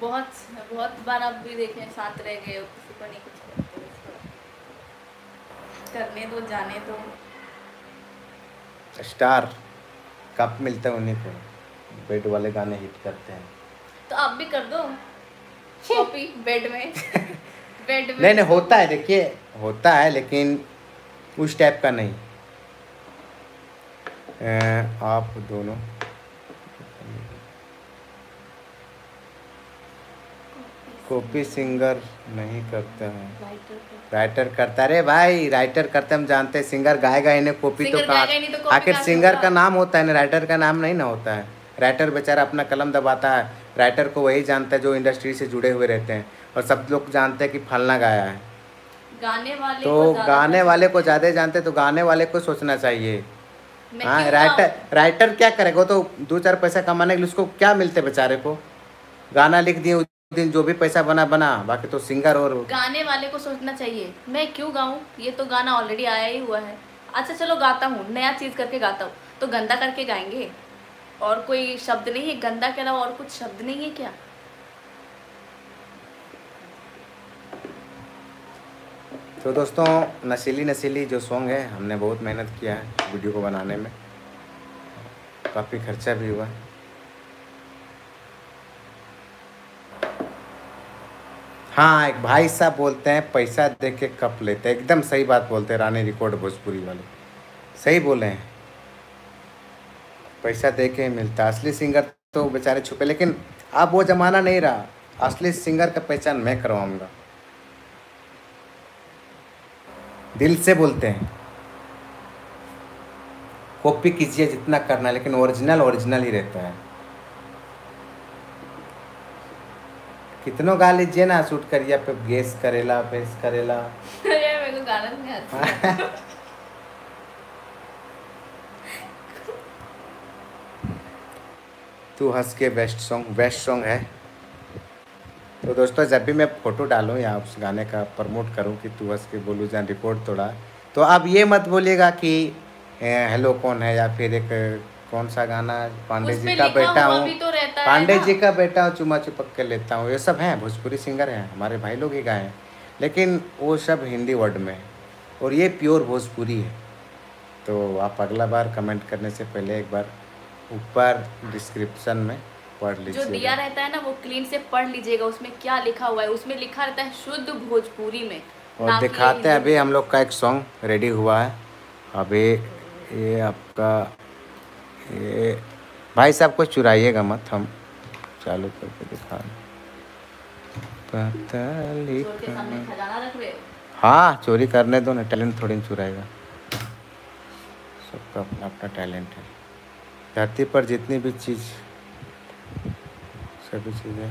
बहुत बार आप भी देखें साथ रह गए, किसी को नहीं कुछ करने दो, जाने दो। स्टार कप मिलता है उन्हीं को, बेड वाले गाने हिट करते हैं, तो आप भी कर दो कॉपी बेड में। बेड में नहीं होता है, देखिए होता है लेकिन उस टाइप का नहीं। आप दोनों कॉपी सिंगर नहीं करता है, राइटर करता है। अरे भाई राइटर करते हम जानते हैं, सिंगर गाएगा इन्हें, कॉपी तो कहाँ, आखिर सिंगर का नाम होता है ना, राइटर का नाम नहीं ना होता है। राइटर बेचारा अपना कलम दबाता है, राइटर को वही जानता है जो इंडस्ट्री से जुड़े हुए रहते हैं, और सब लोग जानते हैं कि फलना गाया है। गाने वाले तो गाने वाले को ज़्यादा जानते, तो गाने वाले को सोचना चाहिए। हाँ राइटर क्या करेगा, तो 2-4 पैसा कमाने के लिए उसको क्या मिलते बेचारे को, गाना लिख दिए दिन, जो भी पैसा बना, बाकी तो सिंगर और गाने वाले को सोचना चाहिए मैं क्यों गाऊं, ये तो गाना ऑलरेडी आया ही हुआ है। अच्छा चलो गाता हूँ, नया चीज़ करके गाता हूँ, तो गंदा करके गाएंगे, और कोई शब्द नहीं है गंदा के अलावा, और कुछ शब्द नहीं है क्या? तो दोस्तों नशीली जो सॉन्ग है, हमने बहुत मेहनत किया है वीडियो को बनाने में, काफ़ी खर्चा भी हुआ। हाँ एक भाई साहब बोलते हैं पैसा दे के कप लेते हैं, एकदम सही बात बोलते हैं रानी रिकॉर्ड भोजपुरी वाले, सही बोले हैं, पैसा दे के मिलता। असली सिंगर तो बेचारे छुपे, लेकिन अब वो ज़माना नहीं रहा, असली सिंगर का पहचान मैं करवाऊंगा। दिल से बोलते हैं, कॉपी कीजिए जितना करना, लेकिन ओरिजिनल ही रहता है। कितनों गा लीजिए ना, शूट करिए पे गैस करेला, बेस करेला। मेरे को गाना नहीं आता। तू हंस के बेस्ट सॉन्ग है। तो दोस्तों जब भी मैं फ़ोटो डालूँ या उस गाने का प्रमोट करूँ कि तू हंस के बोलू जान रिकॉर्ड तोड़ा, तो आप ये मत बोलिएगा कि हेलो कौन है, या फिर एक कौन सा गाना पांडे जी का बेटा हूँ, पांडे जी का बेटा हूँ, चुमा चुपक के लेता हूँ, ये सब हैं भोजपुरी सिंगर हैं, हमारे भाई लोग ही गाए हैं, लेकिन वो सब हिंदी वर्ड में, और ये प्योर भोजपुरी है। तो आप अगला बार कमेंट करने से पहले एक बार ऊपर डिस्क्रिप्शन में पढ़ लीजिए, जो दिया रहता है ना वो क्लीन से पढ़ लीजिएगा, उसमें क्या लिखा हुआ है, उसमें लिखा रहता है शुद्ध भोजपुरी में। और दिखाते हैं, अभी हम लोग का एक सॉन्ग रेडी हुआ है, अभी ये आपका, ये भाई साहब को चुराइएगा मत, हम चालू करके दिखा पता लिखा। हाँ चोरी करने दो ना, टैलेंट थोड़ी चुराएगा, सबका अपना अपना टैलेंट है। धरती पर जितनी भी चीज़, सभी चीज़ें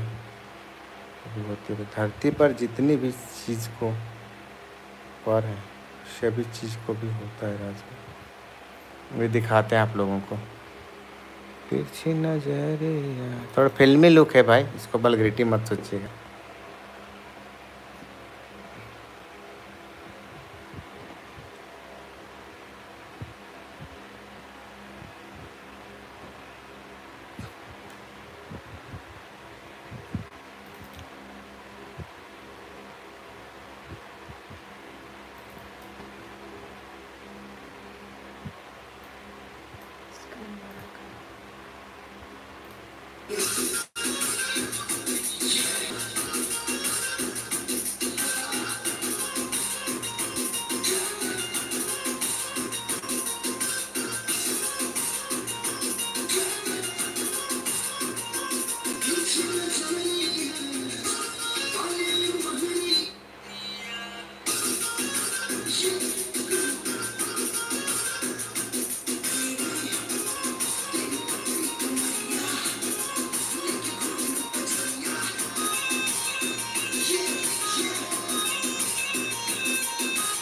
भी होती है। धरती पर जितनी भी चीज़ को पर है सभी चीज़ को भी होता है राज। वे दिखाते हैं आप लोगों को तिरछी नजरिया। थोड़ा फिल्मी लुक है भाई, इसको वल्गैरिटी मत सोचिएगा।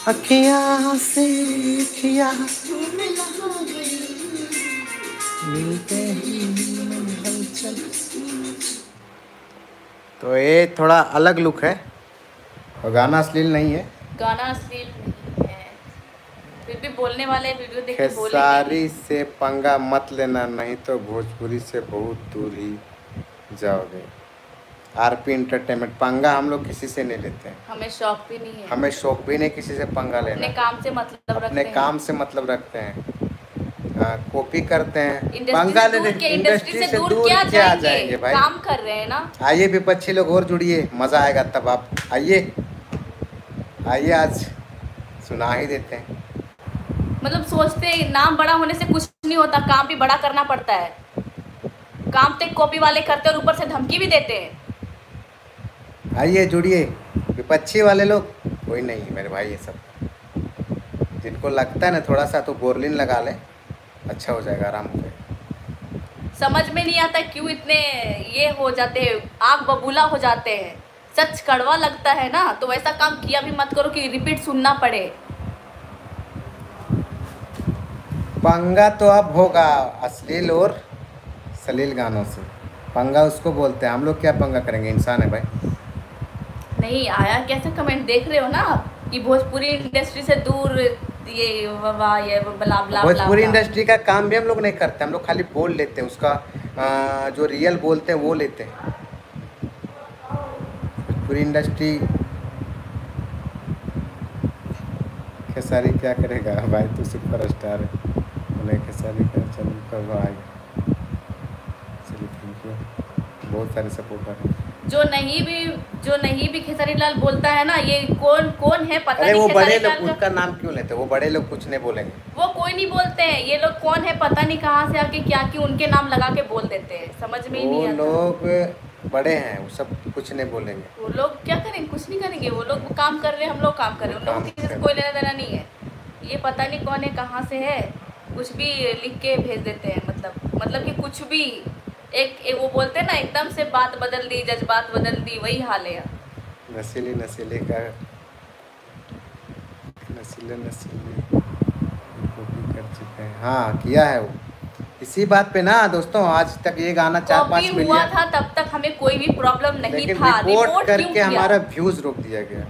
अखियाँ से अखियाँ मिलते ही हलचल। तो ये थोड़ा अलग लुक है और गाना अश्लील नहीं है। गाना अश्लील नहीं है, फिर भी बोलने वाले वीडियो देख के बोलेंगे। खेसारी से पंगा मत लेना, नहीं तो भोजपुरी से बहुत दूर ही जाओगे। RP entertainment. पंगा हम लोग किसी से नहीं लेते हैं, हमें शौक भी नहीं है। हमें शौक भी नहीं किसी से पंगा लेना। अपने काम से मतलब रखते हैं। अपने काम से मतलब रखते हैं। कॉपी करते हैं, पंगा लेने। इंडस्ट्री से दूर क्या जाएंगे भाई, काम कर रहे हैं ना। आइए विपक्षी लोग और जुड़िए, मजा आएगा तब। आप आइए आइए, आज सुना ही देते हैं। मतलब सोचते हैं नाम बड़ा होने से कुछ नहीं होता, काम भी बड़ा करना पड़ता है। काम तो कॉपी वाले करते हैं और ऊपर से धमकी भी देते हैं। आइए जुड़िए, विपक्षी वाले लोग कोई नहीं मेरे भाई। ये सब जिनको लगता है ना थोड़ा सा, तो बोरलिन लगा ले, अच्छा हो जाएगा, आराम हो जाएगा। समझ में नहीं आता क्यों इतने ये हो जाते हैं, आग बबूला हो जाते हैं। सच कड़वा लगता है ना, तो वैसा काम किया भी मत करो कि रिपीट सुनना पड़े। पंगा तो अब होगा अश्लील और सलील गानों से। पंगा उसको बोलते हैं, हम लोग क्या पंगा करेंगे, इंसान है भाई। नहीं आया कैसे कमेंट देख रहे हो ना आप कि भोजपुरी इंडस्ट्री से दूर, ये वाह ये बला बला। भोजपुरी इंडस्ट्री का काम भी हम लोग नहीं करते, हम लोग खाली बोल लेते हैं, उसका जो रियल बोलते हैं वो लेते हैं। भोजपुरी इंडस्ट्री खेसारी क्या करेगा भाई, तू सुपर स्टार है। बोले खेसारी का चैनल कब आएगा। चलिए थैंक यू, बहुत सारे सपोर्टर हैं। जो नहीं भी खेसारी लाल बोलता है ना, ये कौन है पता नहीं। वो बड़े लोग उनका नाम क्यों लेते, वो बड़े लोग कुछ नहीं बोलेंगे। वो कोई नहीं बोलते हैं, ये लोग कौन है पता नहीं कहाँ से आके क्या कि उनके नाम लगा के बोल देते हैं, समझ में ही नहीं आता। वो लोग बड़े हैं, वो सब कुछ नहीं बोलेंगे। वो लोग क्या करेंगे, कुछ नहीं करेंगे। वो लोग काम कर रहे हैं, हम लोग काम कर रहे हैं, उन लोगों को किसी से कोई लेना देना नहीं है। ये पता नहीं कौन है कहाँ से है, कुछ भी लिख के भेज देते हैं। मतलब कि कुछ भी एक वो बोलते हैं ना, एकदम से बात बदल दी, जज्बात बदल दी, वही हाल है। नसीले का नसीले कॉपी कर चुके हैं। हाँ किया है वो। इसी बात पे ना दोस्तों, आज तक ये गाना 4-5 मिलियन हुआ था, तब तक हमें कोई भी प्रॉब्लम नहीं लेकिन था। रिपोर्ट करके हमारा व्यूज रोक दिया गया।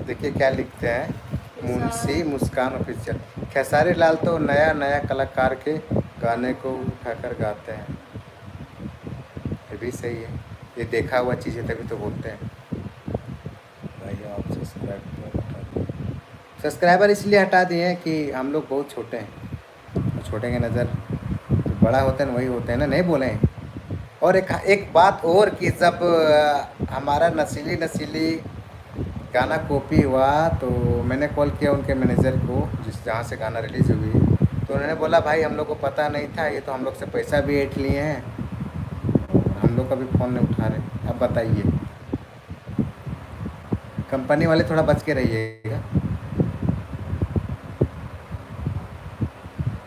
देखिए क्या लिखते हैं, मुंशी मुस्कान ऑफिशियल। खेसारी लाल तो नया कलाकार के गाने को उठाकर गाते हैं। ये भी सही है, ये देखा हुआ चीज़ है तभी तो बोलते हैं। भाई आप सब्सक्राइबर इसलिए हटा दिए हैं कि हम लोग बहुत छोटे हैं, छोटे के नज़र तो बड़ा होते हैं वही होते हैं ना, नहीं बोले। और एक बात और कि जब हमारा नसीली गाना कॉपी हुआ तो मैंने कॉल किया उनके मैनेजर को, जहाँ से गाना रिलीज़ हुई, तो उन्होंने बोला भाई हम लोग को पता नहीं था, ये तो हम लोग से पैसा भी ऐंठ लिए हैं, हम लोग का भी फ़ोन नहीं उठा रहे। अब बताइए, कंपनी वाले थोड़ा बच के रहिएगा,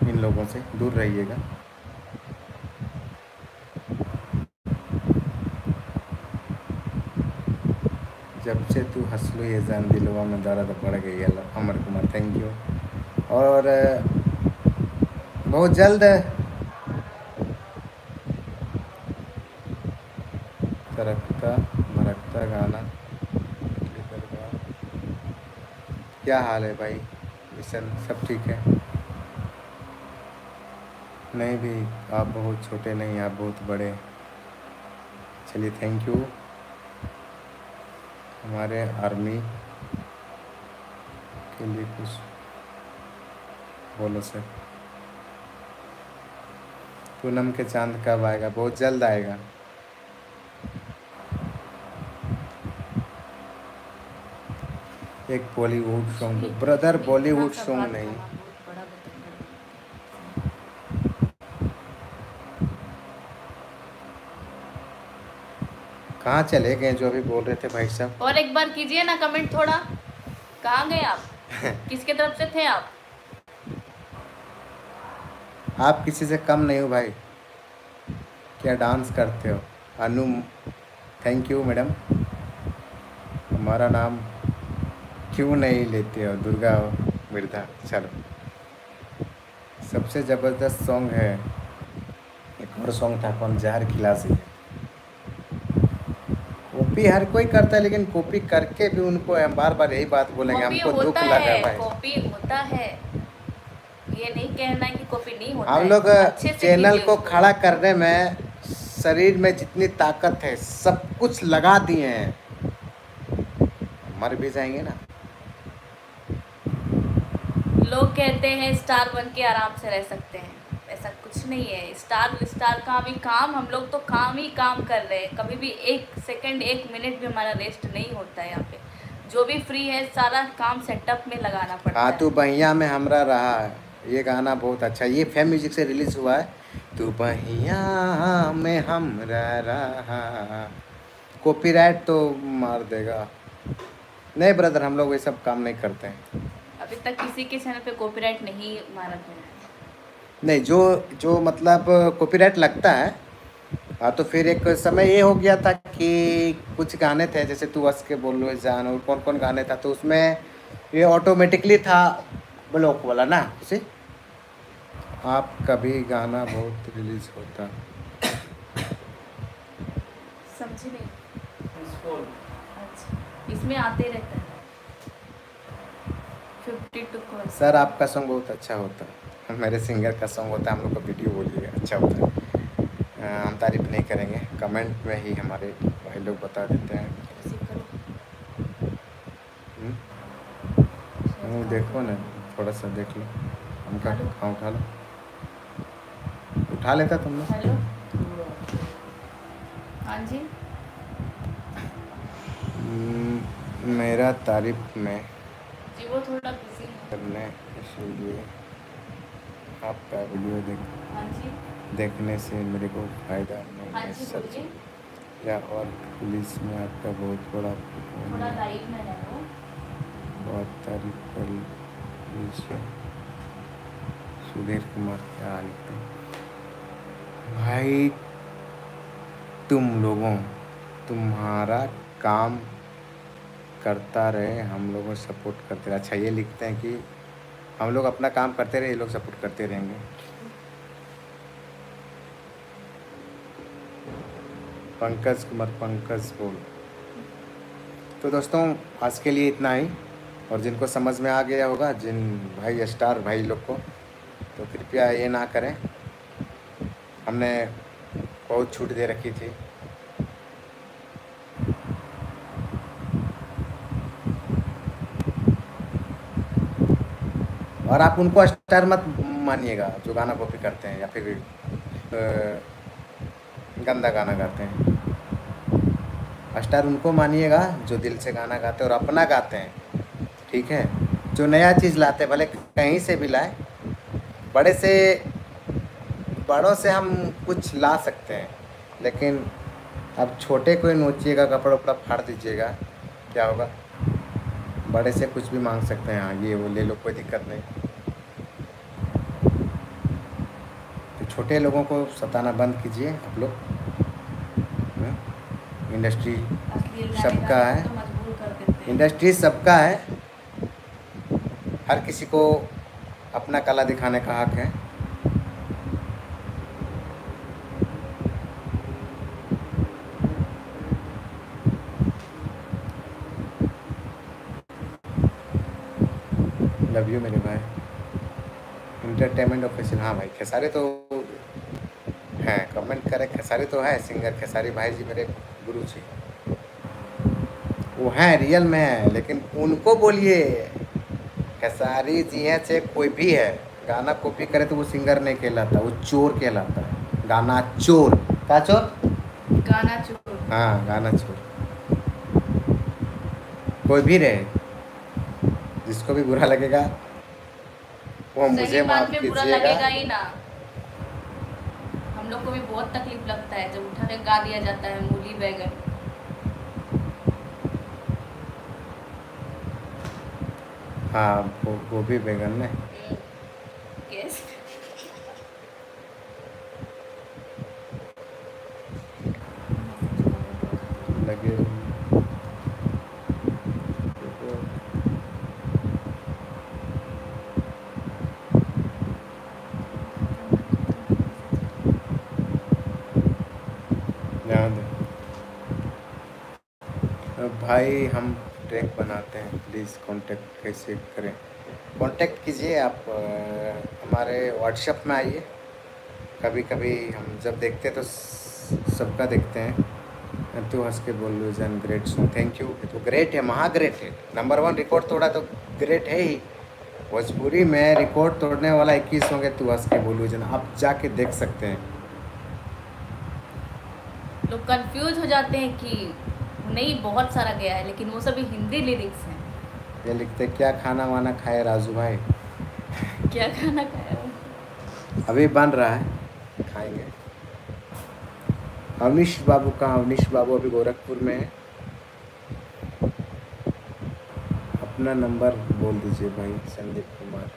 इन लोगों से दूर रहिएगा। जब से तू हंसलू ये जान दिलवा में दर्द बढ़ गई है। Amar Kumar thank you. और बहुत जल्द तरकता भरकता गाना। क्या हाल है भाई विशन, सब ठीक है? नहीं भी, आप बहुत छोटे नहीं, आप बहुत बड़े। चलिए थैंक यू हमारे आर्मी के लिए कुछ बोलो सर। पूनम के चांद कब आएगा? बहुत जल्द आएगा। एक Bollywood song brother, Bollywood song नहीं। कहाँ चले गए जो अभी बोल रहे थे भाई साहब? और एक बार कीजिए ना कमेंट थोड़ा। कहाँ गए आप? किसके तरफ से थे आप? आप किसी से कम नहीं हो भाई। क्या डांस करते हो? अनु थैंक यू मैडम। हमारा नाम क्यों नहीं लेते हो? दुर्गा मिर्धा। चलो, सबसे ज़बरदस्त सॉन्ग है। एक और सॉन्ग था, कौन जहर खिलासी। कॉपी हर कोई करता है, लेकिन कॉपी करके भी उनको हम बार बार यही बात बोलेंगे, हमको दुख लगा भाई। कॉपी होता है, ये नहीं कहना कि कॉपी नहीं होता। हम लोग चैनल को खड़ा करने में शरीर में जितनी ताकत है सब कुछ लगा दिए हैं, मर भी जाएंगे ना। लोग कहते हैं स्टार बन के आराम से रह सकते हैं, ऐसा कुछ नहीं है। स्टार का भी काम, हम लोग तो काम ही काम कर रहे हैं। कभी भी एक सेकंड एक मिनट भी हमारा रेस्ट नहीं होता है। यहाँ पे जो भी फ्री है सारा काम सेटअप में लगाना पड़ता है। हाँ, तू बहिया में हमरा रहा है, ये गाना बहुत अच्छा, ये फेम म्यूजिक से रिलीज हुआ है। तू बहिया में हमरा रहा। कॉपीराइट तो मार देगा। नहीं ब्रदर, हम लोग ये सब काम नहीं करते हैं। अभी तक किसी के चैनल पे कॉपीराइट नहीं मारा गया है। नहीं, जो मतलब कॉपीराइट लगता है। हाँ, तो फिर एक समय ये हो गया था कि कुछ गाने थे, जैसे तू हंस के बोल लो जान, और कौन कौन गाने था, तो उसमें ये ऑटोमेटिकली था ब्लॉक वाला ना। उसे आप कभी गाना बहुत रिलीज होता, समझी नहीं? अच्छा, इसमें आते रहता है 52 सर। आपका सॉन्ग बहुत अच्छा होता है, मेरे सिंगर का सॉन्ग होता है, हम लोग का वीडियो बोलिएगा अच्छा होता है। हम तारीफ नहीं करेंगे, कमेंट में ही हमारे भाई लोग बता देते हैं। देखो ना, थोड़ा सा देख लो, हमका हाँ उठा लो, उठा लेता तुम लोग। हेलो, हाँ जी। मेरा तारीफ में जी वो थोड़ा बिजी है करने, इसलिए आपका वीडियो हाँ जी देखने से मेरे को फ़ायदा नहीं हाँ है जी सच। बोलिए। या और पुलिस में आपका बहुत बड़ा थोड़ा लाइव में है वो। बहुत तारीफ कर लीजिए। सुधीर कुमार क्या हाल है भाई? तुम्हारा काम करता रहे, हम लोगों सपोर्ट करते रहे। अच्छा, ये लिखते हैं कि हम लोग अपना काम करते रहे, ये लोग सपोर्ट करते रहेंगे। पंकज कुमार, पंकज बोल। तो दोस्तों आज के लिए इतना ही, और जिनको समझ में आ गया होगा, जिन भाई स्टार भाई लोग को, तो कृपया ये ना करें, हमने बहुत छूट दे रखी थी। और आप उनको स्टार मत मानिएगा जो गाना कॉपी करते हैं या फिर गंदा गाना गाते हैं। स्टार उनको मानिएगा जो दिल से गाना गाते हैं और अपना गाते हैं, ठीक है। जो नया चीज़ लाते हैं, भले कहीं से भी लाए, बड़ों से हम कुछ ला सकते हैं, लेकिन अब छोटे को नोचिएगा, कपड़ा उपड़ा फाड़ दीजिएगा, क्या होगा? बड़े से कुछ भी मांग सकते हैं, हाँ ये वो ले लो, कोई दिक्कत नहीं। तो छोटे लोगों को सताना बंद कीजिए आप लोग। इंडस्ट्री सबका है, इंडस्ट्री सबका है, हर किसी को अपना कला दिखाने का हक है। लव यू मेरे भाई। एंटरटेनमेंट ऑफिशियल, हाँ भाई खेसारी तो हैं, कमेंट करें। खेसारी तो है सिंगर, खेसारी भाई जी मेरे गुरु जी, वो हैं रियल में है, लेकिन उनको बोलिए खेसारी जी हैं चाहे कोई भी है, गाना कॉपी करे तो वो सिंगर नहीं कहलाता, वो चोर कहलाता है। गाना चोर, क्या चोर? गाना चोर। हाँ गाना चोर। कोई भी रहे, जिसको भी बुरा लगेगा वो मुझे माफ कीजिएगा। बुरा लगेगा ही ना, हम लोग को भी बहुत तकलीफ लगता है जब उठा के गा दिया जाता है मूली बैगन। हाँ वो भी बैगन में लगे भाई। हम ट्रैक बनाते हैं, प्लीज़ कांटेक्ट कैसे करें? कांटेक्ट कीजिए आप हमारे व्हाट्सएप में आइए। कभी कभी हम जब देखते हैं तो सबका देखते हैं। तो हंस के बोल लो जन ग्रेट सॉन्ग, थैंक यू। तो ग्रेट है, महा ग्रेट है, नंबर 1 रिकॉर्ड तोड़ा तो ग्रेट है ही। भोजपुरी में रिकॉर्ड तोड़ने वाला 21 सॉन्ग है, तू हंस के बोलू जन, आप जाके देख सकते हैं। लोग कंफ्यूज हो जाते हैं कि नहीं बहुत सारा गया है, लेकिन वो सभी हिंदी लिरिक्स हैं। ये लिखते क्या खाना वाना खाए राजू भाई? क्या खाना खाया? अभी बन रहा है, खाएंगे। अवनीश बाबू कहाँ? अवनीश बाबू अभी गोरखपुर में है। अपना नंबर बोल दीजिए भाई। संदीप कुमार,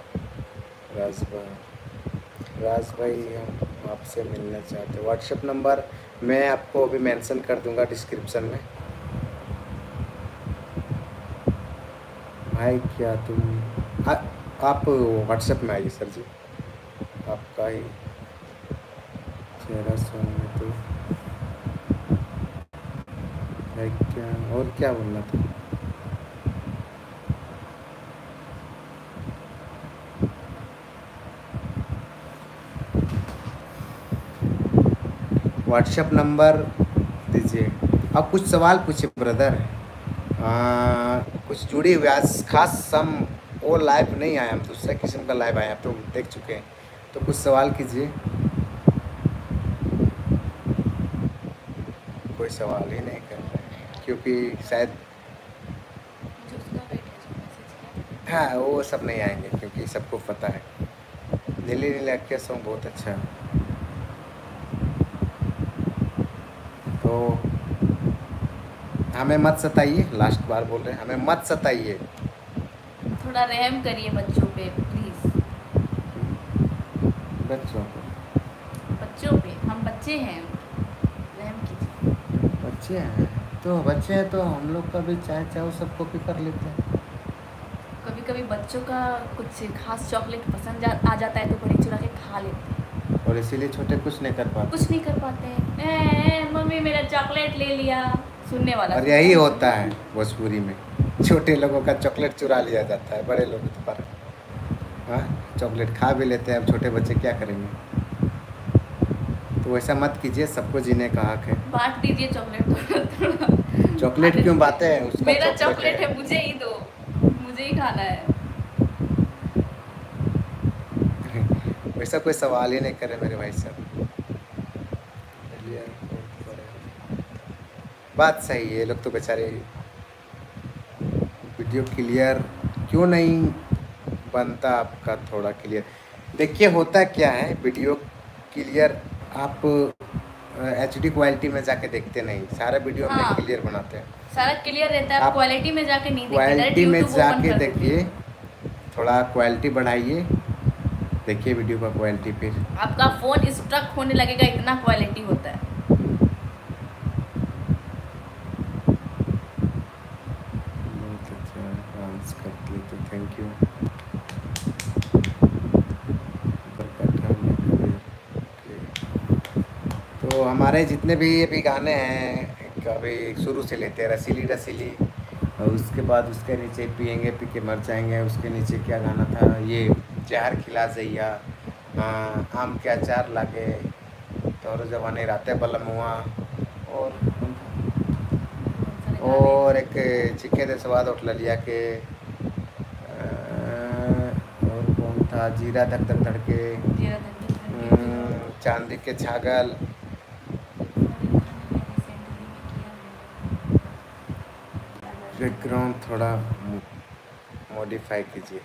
राज भाई हम आपसे मिलना चाहते हैं। व्हाट्सएप नंबर मैं आपको अभी मेंशन कर दूंगा डिस्क्रिप्शन में। भाई क्या तुम आप व्हाट्सएप में आइए सर जी, आपका ही चेहरा सुन में तो है क्या? और क्या बोलना था? व्हाट्सएप नंबर दीजिए। आप कुछ सवाल पूछिए ब्रदर। कुछ जुड़ी हुई आज खास सम वो लाइव नहीं आया, हम दूसरे किस्म का लाइव आया, आप तो देख चुके हैं, तो कुछ सवाल कीजिए। कोई सवाल ही नहीं कर रहे हैं क्योंकि शायद हाँ वो सब नहीं आएंगे क्योंकि सबको पता है नीली नीली अखियाँ सॉन्ग बहुत अच्छा है। तो हमें मत सताइए, लास्ट बार बोल रहे हैं, हमें मत सताइए। थोड़ा रहम करिए बच्चों पे प्लीज। बच्चों पे, हम बच्चे हैं, रहम कीजिए। बच्चे हैं तो हम लोग का भी चाहे चाहे वो सब कॉपी कर लेते हैं। कभी कभी बच्चों का कुछ खास चॉकलेट पसंद आ जाता है तो बड़े चुरा के खा लेते हैं, और इसीलिए छोटे कुछ नहीं कर पाते हैं। मम्मी मेरा चॉकलेट ले लिया, सुनने वाला। और यही होता है भोजपुरी में, छोटे लोगों का चॉकलेट चुरा लिया जाता है, बड़े लोग पर हाँ चॉकलेट खा भी लेते हैं। अब छोटे बच्चे क्या करेंगे? तो वैसा मत कीजिए, सबको जीने का हक है। बांट दीजिए चॉकलेट। चॉकलेट क्यों बातें हैं? उसका मेरा चॉकलेट है, मुझे ही दो, मुझे ही खाना है। वैसा कोई सवाल ही नहीं करे मेरे भाई साहब। बात सही है, लोग तो बेचारे वीडियो क्लियर क्यों नहीं बनता आपका? थोड़ा क्लियर देखिए, होता क्या है वीडियो क्लियर आप HD क्वालिटी में जाके देखते नहीं, सारा वीडियो हाँ, में क्लियर बनाते हैं, सारा क्लियर रहता है। आप क्वालिटी में जाके नहीं देखते, क्वालिटी में जाके देखिए, थोड़ा क्वालिटी बढ़ाइए, देखिए वीडियो का क्वालिटी, फिर आपका फ़ोन स्ट्रक होने लगेगा, इतना क्वालिटी होता है। Thank you. तो हमारे जितने भी अभी गाने हैं कभी शुरू से लेते हैं रसीली रसीली, और उसके बाद उसके नीचे पिएंगे पी के मर जाएंगे, उसके नीचे क्या गाना था ये जहर खिला जइया, आम के अचार लागे, तोर जवानी रातें बलम हुआ, और एक चिक्के दे स्वाद उठ लिया के, और कौन था जीरा धक धक धड़के, चांदी के छागल, बैकग्राउंड थोड़ा मॉडिफाई कीजिए।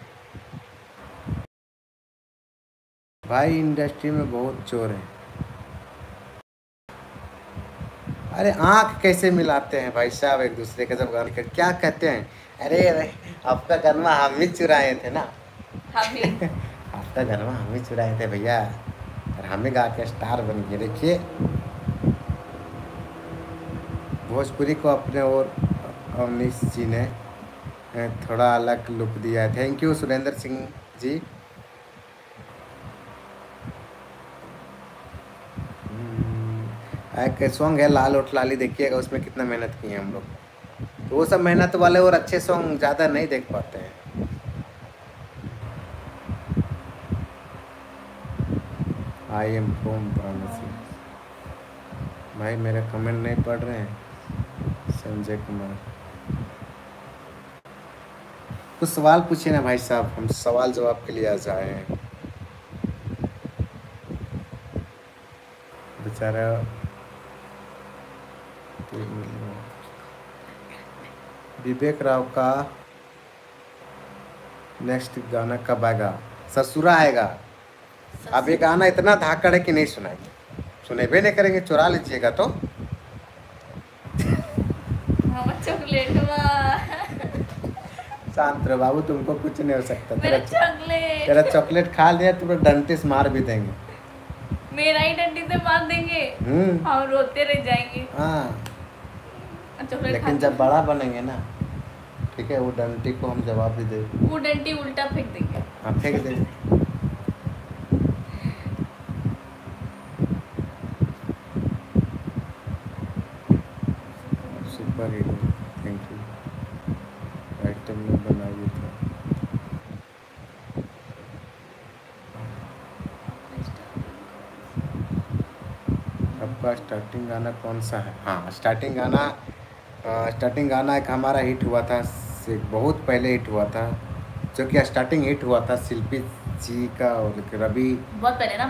भाई इंडस्ट्री में बहुत चोर है। अरे आँख कैसे मिलाते हैं भाई साहब एक दूसरे के, जब गाने क्या कहते हैं, अरे अरे आपका गनमा हम ही चुराए थे ना, आपका गरमा हम ही चुराए थे भैया, और हमें गा के स्टार बन गए। देखिए भोजपुरी को अपने और अवनीश जी ने थोड़ा अलग लुक दिया है। Thank you Surendra Singh ji. एक सॉन्ग है लाल ओठ लाली, देखिएगा उसमें कितना मेहनत की है हम लोग, तो वो सब मेहनत वाले और अच्छे सॉन्ग ज़्यादा नहीं देख पाते हैं। I am from Varanasi. भाई मेरे कमेंट नहीं पढ़ रहे हैं। संजय कुमार कुछ सवाल पूछिए ना भाई साहब, हम सवाल जवाब के लिए आ जाए हैं। बेचारा विवेक राव का नेक्स्ट गाना कब आएगा? ससुरा आएगा। अब ये गाना इतना धाकड़ है कि नहीं सुनाएंगे, सुनेबे नहीं करेंगे, चुरा लीजिएगा तो। शांत रहो बाबू, तुमको कुछ नहीं हो सकता। तेरा चॉकलेट खा लिया तो डंटिस मार भी देंगे, मेरा ही डंडी से मार देंगे, हम रोते रह जाएंगे। हाँ लेकिन जब बड़ा बनेंगे ना, ठीक है, वो डंटी को हम जवाब भी देंगे, वो डंटी उल्टा फेंक देंगे। हाँ फेंक देंगे। Super hero thank you, item में बनाइए था। आपका स्टार्टिंग गाना कौन सा है? हाँ स्टार्टिंग गाना एक हमारा हिट हुआ था, बहुत पहले हिट हुआ था, जो कि स्टार्टिंग हिट हुआ था शिल्पी जी का और रवि, बहुत पहले ना,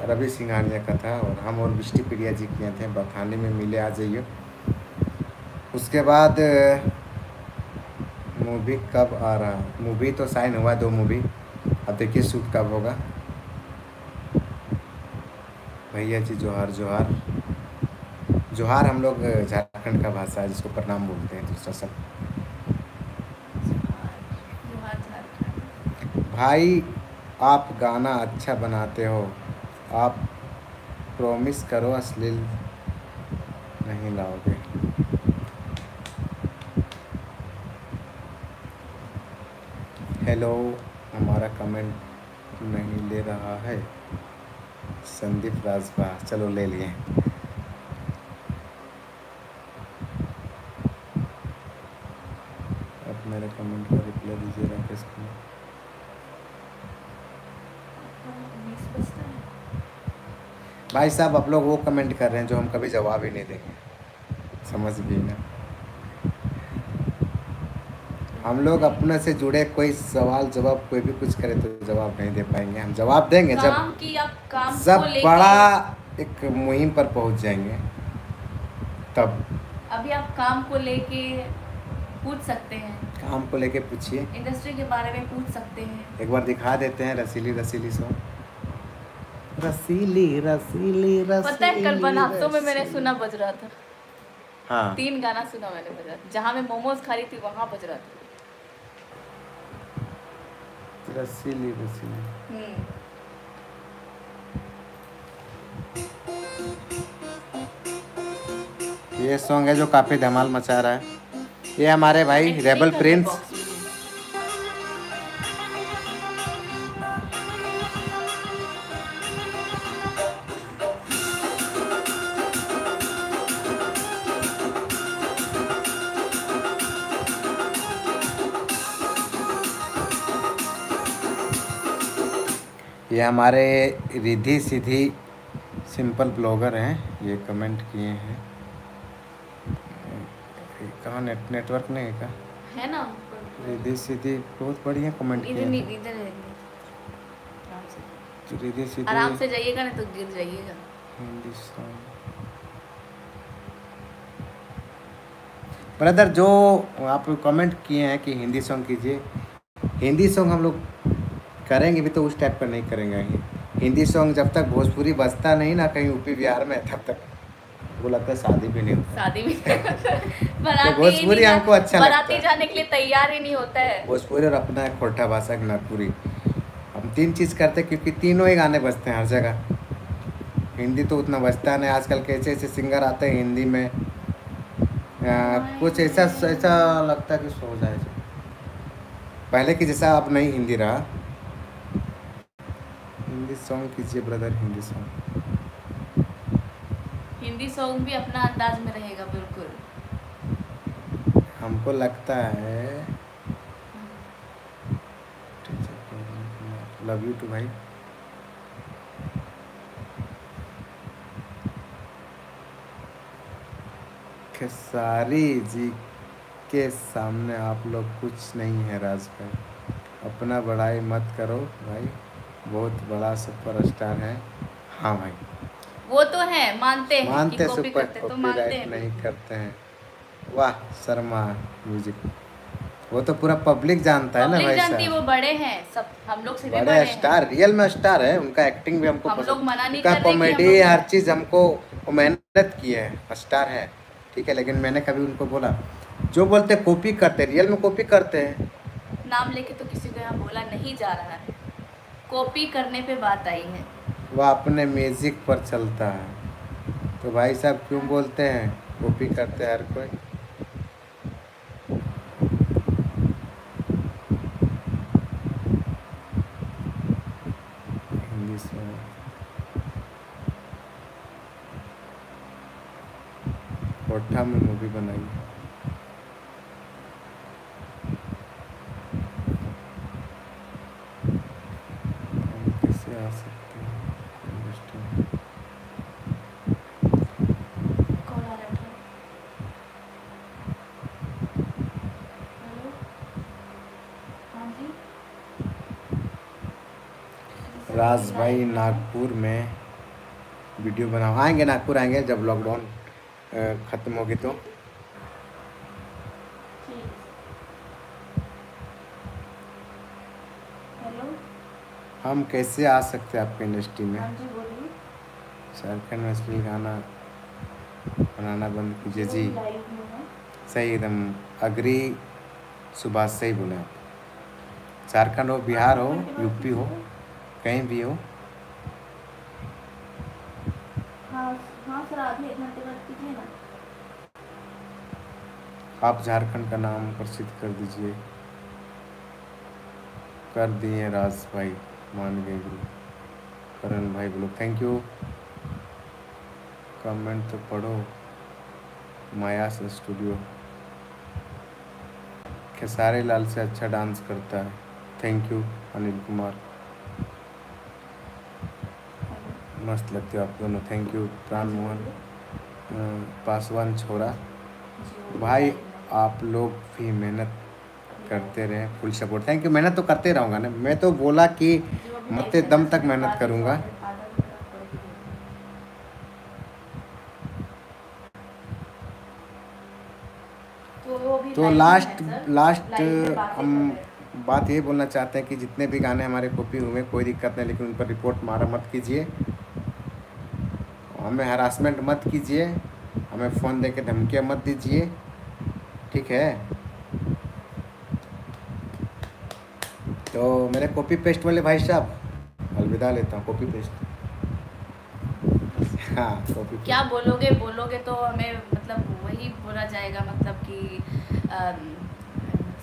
रवि सिंघानिया का था, और हम और बिष्टी प्रिया जी किए थे, बथाने में मिले आ जाइए। उसके बाद मूवी कब आ रहा है? मूवी तो साइन हुआ 2 मूवी, अब देखिए शूट कब होगा। भैया जी जोहार जोहार। जोहार हम लोग झारखंड का भाषा है जिसको प्रणाम बोलते हैं, दूसरा सब। भाई आप गाना अच्छा बनाते हो, आप प्रॉमिस करो अश्लील नहीं लाओगे। हेलो, हमारा कमेंट नहीं ले रहा है संदीप राजभा, चलो ले लिए। अब मेरे कमेंट का रिप्लाई दीजिए राकेश कुमार। भाई साहब आप लोग वो कमेंट कर रहे हैं जो हम कभी जवाब ही नहीं देंगे, समझ गए ना। हम लोग अपने से जुड़े कोई सवाल जवाब कोई भी कुछ करे तो जवाब नहीं दे पाएंगे, हम जवाब देंगे जब बड़ा एक मुहिम पर पहुंच जाएंगे तब। अभी आप काम को लेके पूछ सकते हैं, काम को लेके पूछिए, इंडस्ट्री के बारे में पूछ सकते हैं। एक बार दिखा देते हैं रसीली रसीली सॉन्ग, रसीली रसीली रसीली। पता है कल बनारसों में मैंने सुना बज रहा था, हाँ 3 गाना सुना मैंने बज रहा था, जहाँ मैं मोमोज खा रही थी वहाँ बज रहा था रसीली रसीली। ये सॉन्ग है जो काफी धमाल मचा रहा है, ये हमारे भाई रेबल प्रिंस। ये हमारे रिद्धि सीधी सिंपल ब्लॉगर हैं, ये कमेंट किए हैं। कहाँ नेटवर्क नहीं है क्या? है ना, रिद्धि सीधी बहुत बढ़िया कमेंट किए हैं। इधर रिद्धि सीधी आराम से जाइएगा ना तो गिर जाइएगा। हिंदी सॉन्ग ब्रदर, जो आप कमेंट किए हैं कि हिंदी सॉन्ग कीजिए, हिंदी सॉन्ग हम लोग करेंगे भी तो उस टाइप का नहीं करेंगे। हिंदी सॉन्ग जब तक भोजपुरी बजता नहीं ना कहीं यूपी बिहार में, तब तक वो लगता है शादी भी नहीं होता। शादी भी तो भोजपुरी हमको अच्छा लगता है। बाराती जाने के लिए तैयार ही नहीं होता है। भोजपुरी और अपना है खोटा भाषा नागपुरी, हम 3 चीज़ करते हैं क्योंकि तीनों ही गाने बजते हैं हर जगह। हिंदी तो उतना बजता नहीं, आजकल के ऐसे सिंगर आते हैं हिंदी में कुछ ऐसा लगता है कि सो जाए, पहले की जैसा अब नहीं हिंदी रहा। हिंदी सॉन्ग कीजिए ब्रदर, हिंदी सॉन्ग भी अपना अंदाज में रहेगा बिल्कुल। हमको लगता है। लव यू टू भाई। खेसारी जी के सामने आप लोग कुछ नहीं है राज भाई, अपना बड़ाई मत करो भाई, बहुत बड़ा सुपरस्टार है। हाँ भाई, वो तो है, मानते हैं कि कॉपी सुपर करते तो मानते हैं, नहीं करते हैं। वाह शर्मा म्यूजिक, वो तो पूरा पब्लिक जानता है ना भाई साहब। वो बड़े हैं सब, हम लोग से भी बड़े स्टार, रियल में स्टार है। उनका एक्टिंग भी हमको हम लोग मना नहीं कर रहे, कॉमेडी हर लोग... चीज़ हमको मेहनत की है, स्टार है ठीक है। लेकिन मैंने कभी उनको बोला, जो बोलते कॉपी करते, रियल में कॉपी करते हैं। नाम लेके तो किसी को यहाँ बोला नहीं जा रहा है, कॉपी करने पे बात आई है। वह अपने म्यूजिक पर चलता है, तो भाई साहब क्यों बोलते हैं कॉपी करते हैं हर कोई। हिंदी से कोठा में मूवी बनाई, कैसे आ सकते हैं। राज भाई नागपुर में वीडियो बनाओ, आएंगे नागपुर आएंगे जब लॉकडाउन ख़त्म होगी तो। हम कैसे आ सकते हैं आपके इंडस्ट्री में। झारखंड में असली गाना बनाना बंद कीजिए जी। सही एकदम अग्री सुभाष, सही बोले आप। झारखंड हो, बिहार हो, यूपी हो, कहीं भी हो। हाँ सर, आधे एक घंटे बाद कीजिए ना। आप झारखंड का नाम प्रसिद्ध कर दीजिए। कर दिए राज भाई, मान गए गुरु। करण भाई बोलो थैंक यू। कमेंट तो पढ़ो। माया से स्टूडियो, खेसारी लाल से अच्छा डांस करता है। थैंक यू अनिल कुमार, मस्त लगते हो आप दोनों। थैंक यू प्राण मोहन पासवान छोरा भाई, आप लोग भी मेहनत करते रहे, फुल सपोर्ट। Thank you. मेहनत तो करते रहूँगा ना, मैं तो बोला कि मरते दम तक मेहनत करूँगा। तो लास्ट हम बात ये बोलना चाहते हैं कि जितने भी गाने हमारे कॉपी हुए कोई दिक्कत नहीं, लेकिन उन पर रिपोर्ट मारा मत कीजिए, हमें हरासमेंट मत कीजिए, हमें फ़ोन दे के धमकियाँ मत दीजिए, ठीक है। तो मेरे कॉपी पेस्ट वाले भाई साहब अलविदा लेता हूँ। कॉपी पेस्ट हाँ कॉपी क्या बोलोगे तो हमें मतलब वही बोला जाएगा, मतलब कि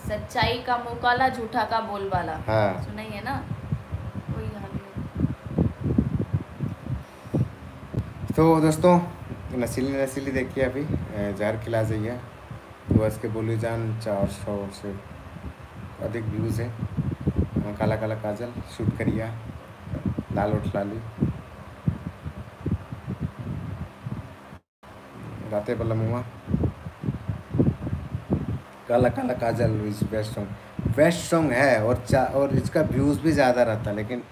सच्चाई का मुँह काला, झूठा का बोल वाला। हाँ सुना ही है ना, वही हाल है। तो दोस्तों नसीली देखिए, अभी जहर खिला जाइए तो बस के बोली जान 400 से अधिक व्यूज़ है। काला काला काजल शूट करिए। दाल उठला ली राते बलमुआ काला काला काजल इज बेस्ट सॉन्ग है। और इसका व्यूज़ भी ज़्यादा रहता है, लेकिन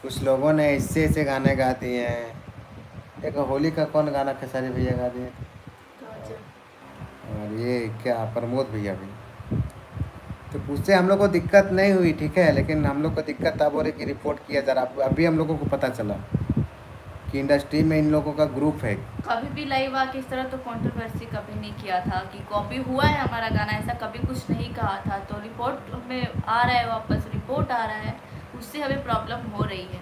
कुछ लोगों ने इससे ऐसे गाने गा दिए हैं। एक होली का कौन गाना खेसारी भैया गा दिए, और ये क्या प्रमोद भैया भी। तो उससे हम लोग को दिक्कत नहीं हुई, ठीक है, लेकिन हम लोग को दिक्कत तब हो रही कि रिपोर्ट किया जा रहा। अभी हम लोगों को पता चला कि इंडस्ट्री में इन लोगों का ग्रुप है। कभी भी लाइव आके इस तरह तो कंट्रोवर्सी कभी नहीं किया था कि कॉपी हुआ है हमारा गाना, ऐसा कभी कुछ नहीं कहा था। तो रिपोर्ट में आ रहा है, वापस रिपोर्ट आ रहा है, उससे हमें प्रॉब्लम हो रही है।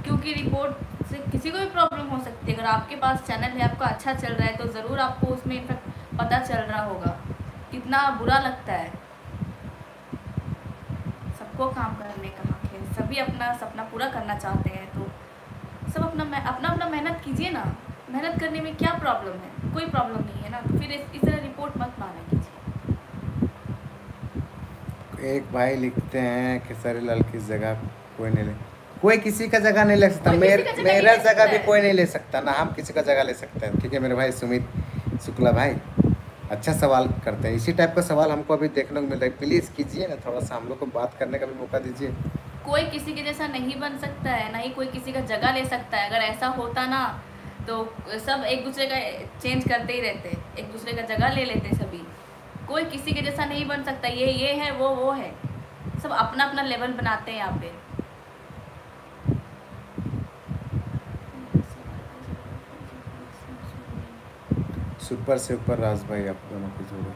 क्योंकि रिपोर्ट से किसी को भी प्रॉब्लम हो सकती है। अगर आपके पास चैनल है, आपका अच्छा चल रहा है, तो ज़रूर आपको उसमें इनफैक्ट पता चल रहा होगा। कितना बुरा लगता है। सबको काम करने का हक है, सभी अपना सपना पूरा करना चाहते हैं, तो सब अपना मेहनत कीजिए ना। मेहनत करने में क्या प्रॉब्लम है, कोई प्रॉब्लम नहीं है ना। तो फिर इस तरह रिपोर्ट मत माना कीजिए। एक भाई लिखते हैं कि खेसारी की जगह कोई नहीं ले, कोई किसी का जगह नहीं ले सकता। मेरा जगह भी कोई नहीं ले सकता ना, हम किसी का जगह ले सकते हैं। ठीक है मेरे भाई सुमित शुक्ला भाई, अच्छा सवाल करते हैं। इसी टाइप का सवाल हमको अभी देखने को मिल रहा है। प्लीज़ कीजिए ना, थोड़ा सा हम लोग को बात करने का भी मौका दीजिए। कोई किसी के जैसा नहीं बन सकता है, ना ही कोई किसी का जगह ले सकता है। अगर ऐसा होता ना तो सब एक दूसरे का चेंज करते ही रहते, एक दूसरे का जगह ले लेते सभी। कोई किसी के जैसा नहीं बन सकता। ये है, वो है, सब अपना अपना लेवल बनाते हैं यहाँ पे। सुपर से ऊपर राज भाई, आप दोनों की जोड़े।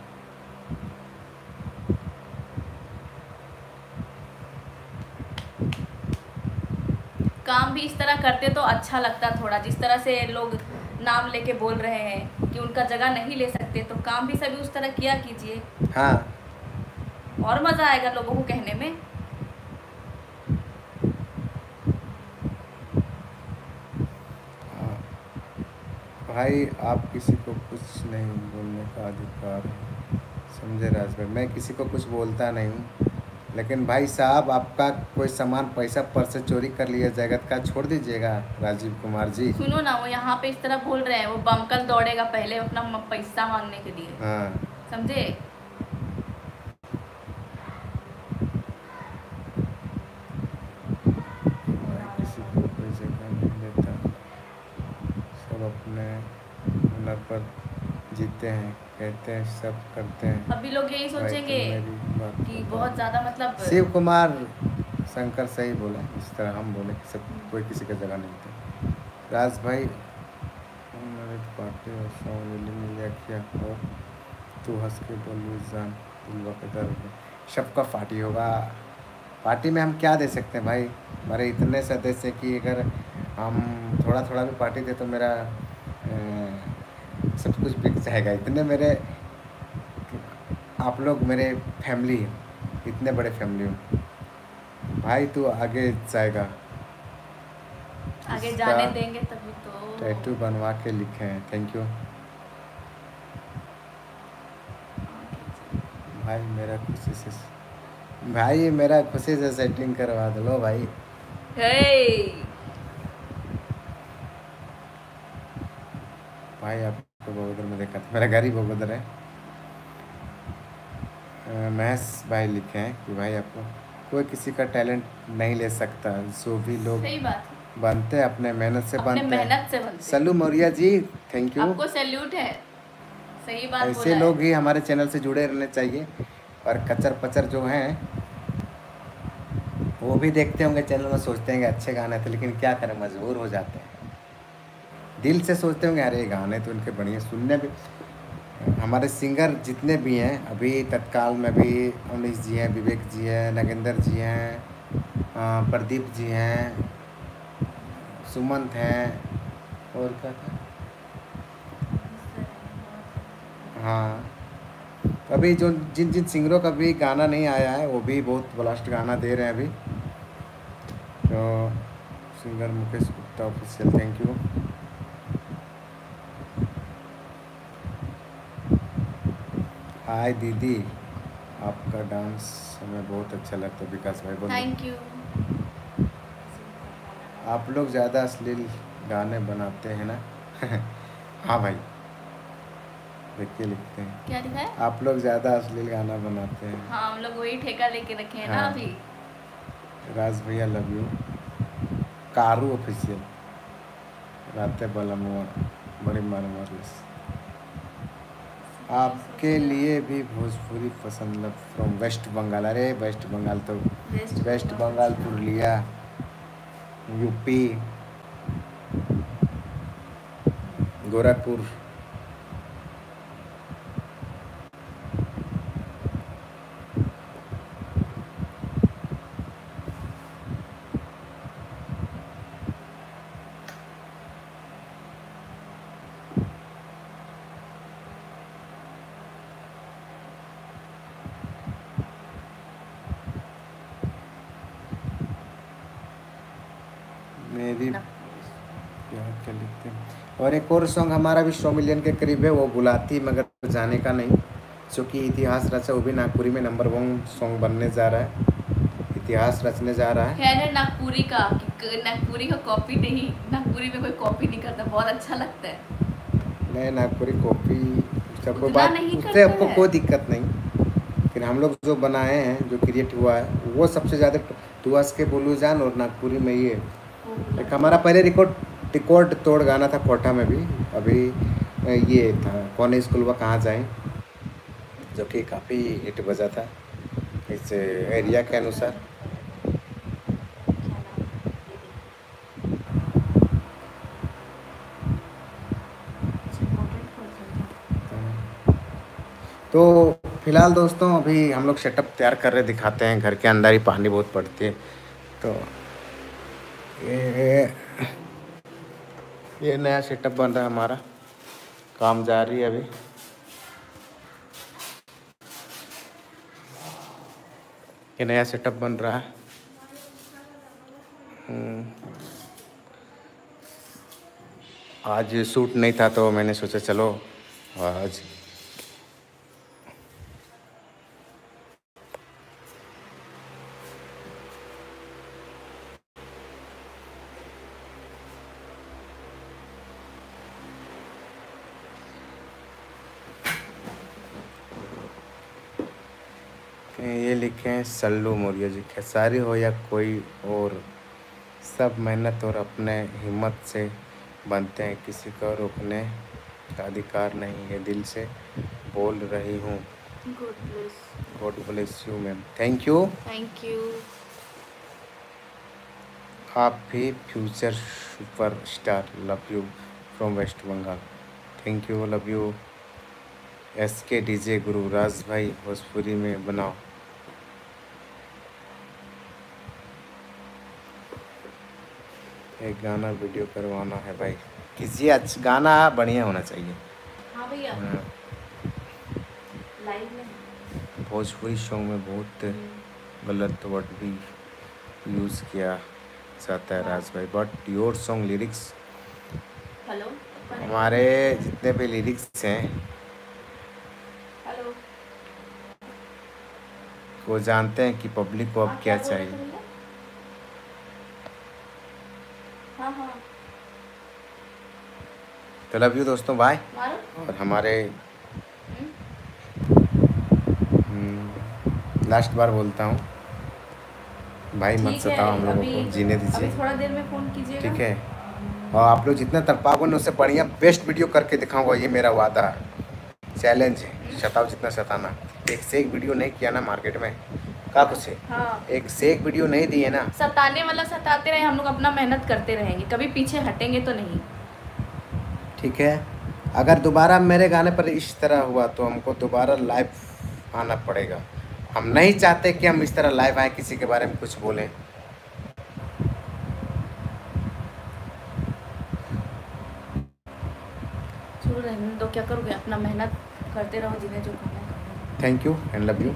काम भी इस तरह करते तो अच्छा लगता थोड़ा। जिस तरह से लोग नाम लेके बोल रहे हैं कि उनका जगह नहीं ले सकते, तो काम भी सभी उस तरह किया कीजिए। हाँ, और मज़ा आएगा लोगों को कहने में। भाई आप किसी को कुछ नहीं बोलने का अधिकार है, समझे राज भाई। मैं किसी को कुछ बोलता नहीं हूँ, लेकिन भाई साहब आपका कोई सामान पैसा पर्स से चोरी कर लिया जाएगा तो क्या छोड़ दीजिएगा राजीव कुमार जी। सुनो ना, वो यहाँ पे इस तरह बोल रहे हैं, वो बमकल दौड़ेगा पहले अपना पैसा मांगने के लिए। हाँ, समझे। किसी को कोई जगह नहीं देता, सब अपने हुनर पर जीते हैं, कहते हैं सब करते हैं। अभी लोग यही सोचेंगे कि बहुत ज़्यादा मतलब। शिव कुमार शंकर सही बोला, इस तरह हम बोले कि सब कोई किसी का जगह नहीं था। राज भाई पार्टी और सॉन्ग मिल गया क्या, और तू हंस के बोल जान दिलवा के दर्द, सबका पार्टी होगा। पार्टी में हम क्या दे सकते हैं भाई, हमारे इतने सदस्य कि अगर हम थोड़ा थोड़ा भी पार्टी दे तो मेरा सब कुछ बिक जाएगा। इतने मेरे आप लोग मेरे फैमिली, इतने बड़े फैमिली हो भाई, तू आगे जाएगा। आगे जाने देंगे तभी तो। टैटू बनवा के लिखे हैं, थैंक यू भाई। मेरा खुशी से भाई, मेरा खुशी से सेटिंग करवा दो लो भाई। भाई आपको बगोदर में देखा था, मेरा घर ही बगोदर है। महेश भाई लिखे हैं कि भाई आपको कोई किसी का टैलेंट नहीं ले सकता, जो भी लोग बनते हैं अपने मेहनत से बनते हैं। सल्लू मौर्य जी, थैंक यू, आपको सैल्यूट है। सही बात बोला है। ऐसे लोग ही हमारे चैनल से जुड़े रहने चाहिए। और कचर पचर जो हैं वो भी देखते होंगे चैनल में, सोचते हैं कि अच्छे गाने थे, लेकिन क्या करें मजबूर हो जाते हैं। दिल से सोचते होंगे अरे गाने तो उनके बढ़िया, सुनने भी। हमारे सिंगर जितने भी हैं अभी तत्काल में भी, अमरीश जी हैं, विवेक जी हैं, नगेंद्र जी हैं, प्रदीप जी हैं, सुमंत हैं, और क्या था, हाँ। अभी जो जिन जिन सिंगरों का भी गाना नहीं आया है वो भी बहुत ब्लास्ट गाना दे रहे हैं अभी। तो singer Mukesh Gupta official, thank you. Hi दीदी, आपका डांस हमें बहुत अच्छा लगता है। विकास भाई बोलो। Thank you. आप लोग ज़्यादा अश्लील गाने बनाते हैं ना। हाँ भाई, देखिए लिखते हैं। क्या लिखा है? आप लोग ज़्यादा अश्लील गाना बनाते हैं। हाँ, हम लोग वही ठेका लेके रखे हैं ना अभी। राज भैया लव यू। कारू ऑफिशियल राते बलमुआ बड़ी मारमारिस। आपके लिए भी भोजपुरी पसंद फ्रॉम वेस्ट बंगाल। अरे वेस्ट बंगाल तो वेस्ट बंगाल पुरुलिया यूपी गोरखपुर। मेरी क्या लिखते हैं। और एक और सॉन्ग हमारा भी 100 मिलियन के करीब है, वो बुलाती मगर जाने का नहीं, जो कि इतिहास रचा, वो भी नागपुरी में नंबर 1 सॉन्ग बनने जा रहा है, इतिहास रचने जा रहा है। नागपुरी का कॉपी नहीं, नागपुरी में कोई कॉपी नहीं करता, बहुत अच्छा लगता है। नहीं, नागपुरी कॉपी सबको बात उससे आपको कोई दिक्कत नहीं, लेकिन हम लोग जो बनाए हैं, जो क्रिएट हुआ है, वो सबसे ज़्यादा टुआस के बोलू जान और नागपुरी में ये एक हमारा पहले रिकॉर्ड तोड़ गाना था कोटा में भी, अभी ये था कौन स्कूल व कहाँ जाएं, जो कि काफ़ी हिट बजा था इस एरिया के अनुसार। तो फिलहाल दोस्तों अभी हम लोग सेटअप तैयार कर रहे, दिखाते हैं। घर के अंदर ही पानी बहुत पड़ती है, तो ये नया सेटअप बन रहा है हमारा, काम जारी है अभी। ये नया सेटअप बन रहा है। आज शूट नहीं था तो मैंने सोचा चलो आज ये लिखे हैं सल्लू मौर्य जी, खेसारी हो या कोई और, सब मेहनत और अपने हिम्मत से बनते हैं, किसी को रोकने का अधिकार नहीं है। दिल से बोल रही हूँ। God bless you ma'am. Thank you. आप भी future superstar. Love you from West Bengal. Thank you, love you. SK DJ गुरु राज भाई भोजपुरी में बनाओ। एक गाना वीडियो करवाना है भाई, किसी अच्छा गाना बढ़िया होना चाहिए। हाँ भैया। लाइव में भोजपुरी सॉन्ग में बहुत गलत वर्ड भी यूज़ किया जाता है राज भाई, बट योर सॉन्ग लिरिक्स, हमारे जितने भी लिरिक्स हैं वो जानते हैं कि पब्लिक को अब क्या चाहिए। हाँ। तो लव यू दोस्तों, बाय। और हमारे लास्ट बार बोलता हूँ भाई, मत सताओ हम लोगों को, जीने दीजिए। थोड़ा देर में फोन कीजिएगा, ठीक है। और आप लोग जितना तड़पाओगे उससे बढ़िया बेस्ट वीडियो करके दिखाऊंगा, ये मेरा वादा है, चैलेंज है। सताओ जितना सताना। एक से एक वीडियो नहीं किया ना मार्केट में, का कुछ है। हाँ। एक से एक वीडियो नहीं दिए ना, सताने वाला सताते रहे, हम लोग अपना मेहनत करते रहेंगे, कभी पीछे हटेंगे तो नहीं। ठीक है। अगर दोबारा मेरे गाने पर इस तरह हुआ तो हमको दोबारा लाइव आना पड़ेगा। हम नहीं चाहते कि हम इस तरह लाइव आए, किसी के बारे में कुछ बोलें। तो क्या करोगे, अपना मेहनत करते रहो, जिन्हें जो करना है। Thank you and love you.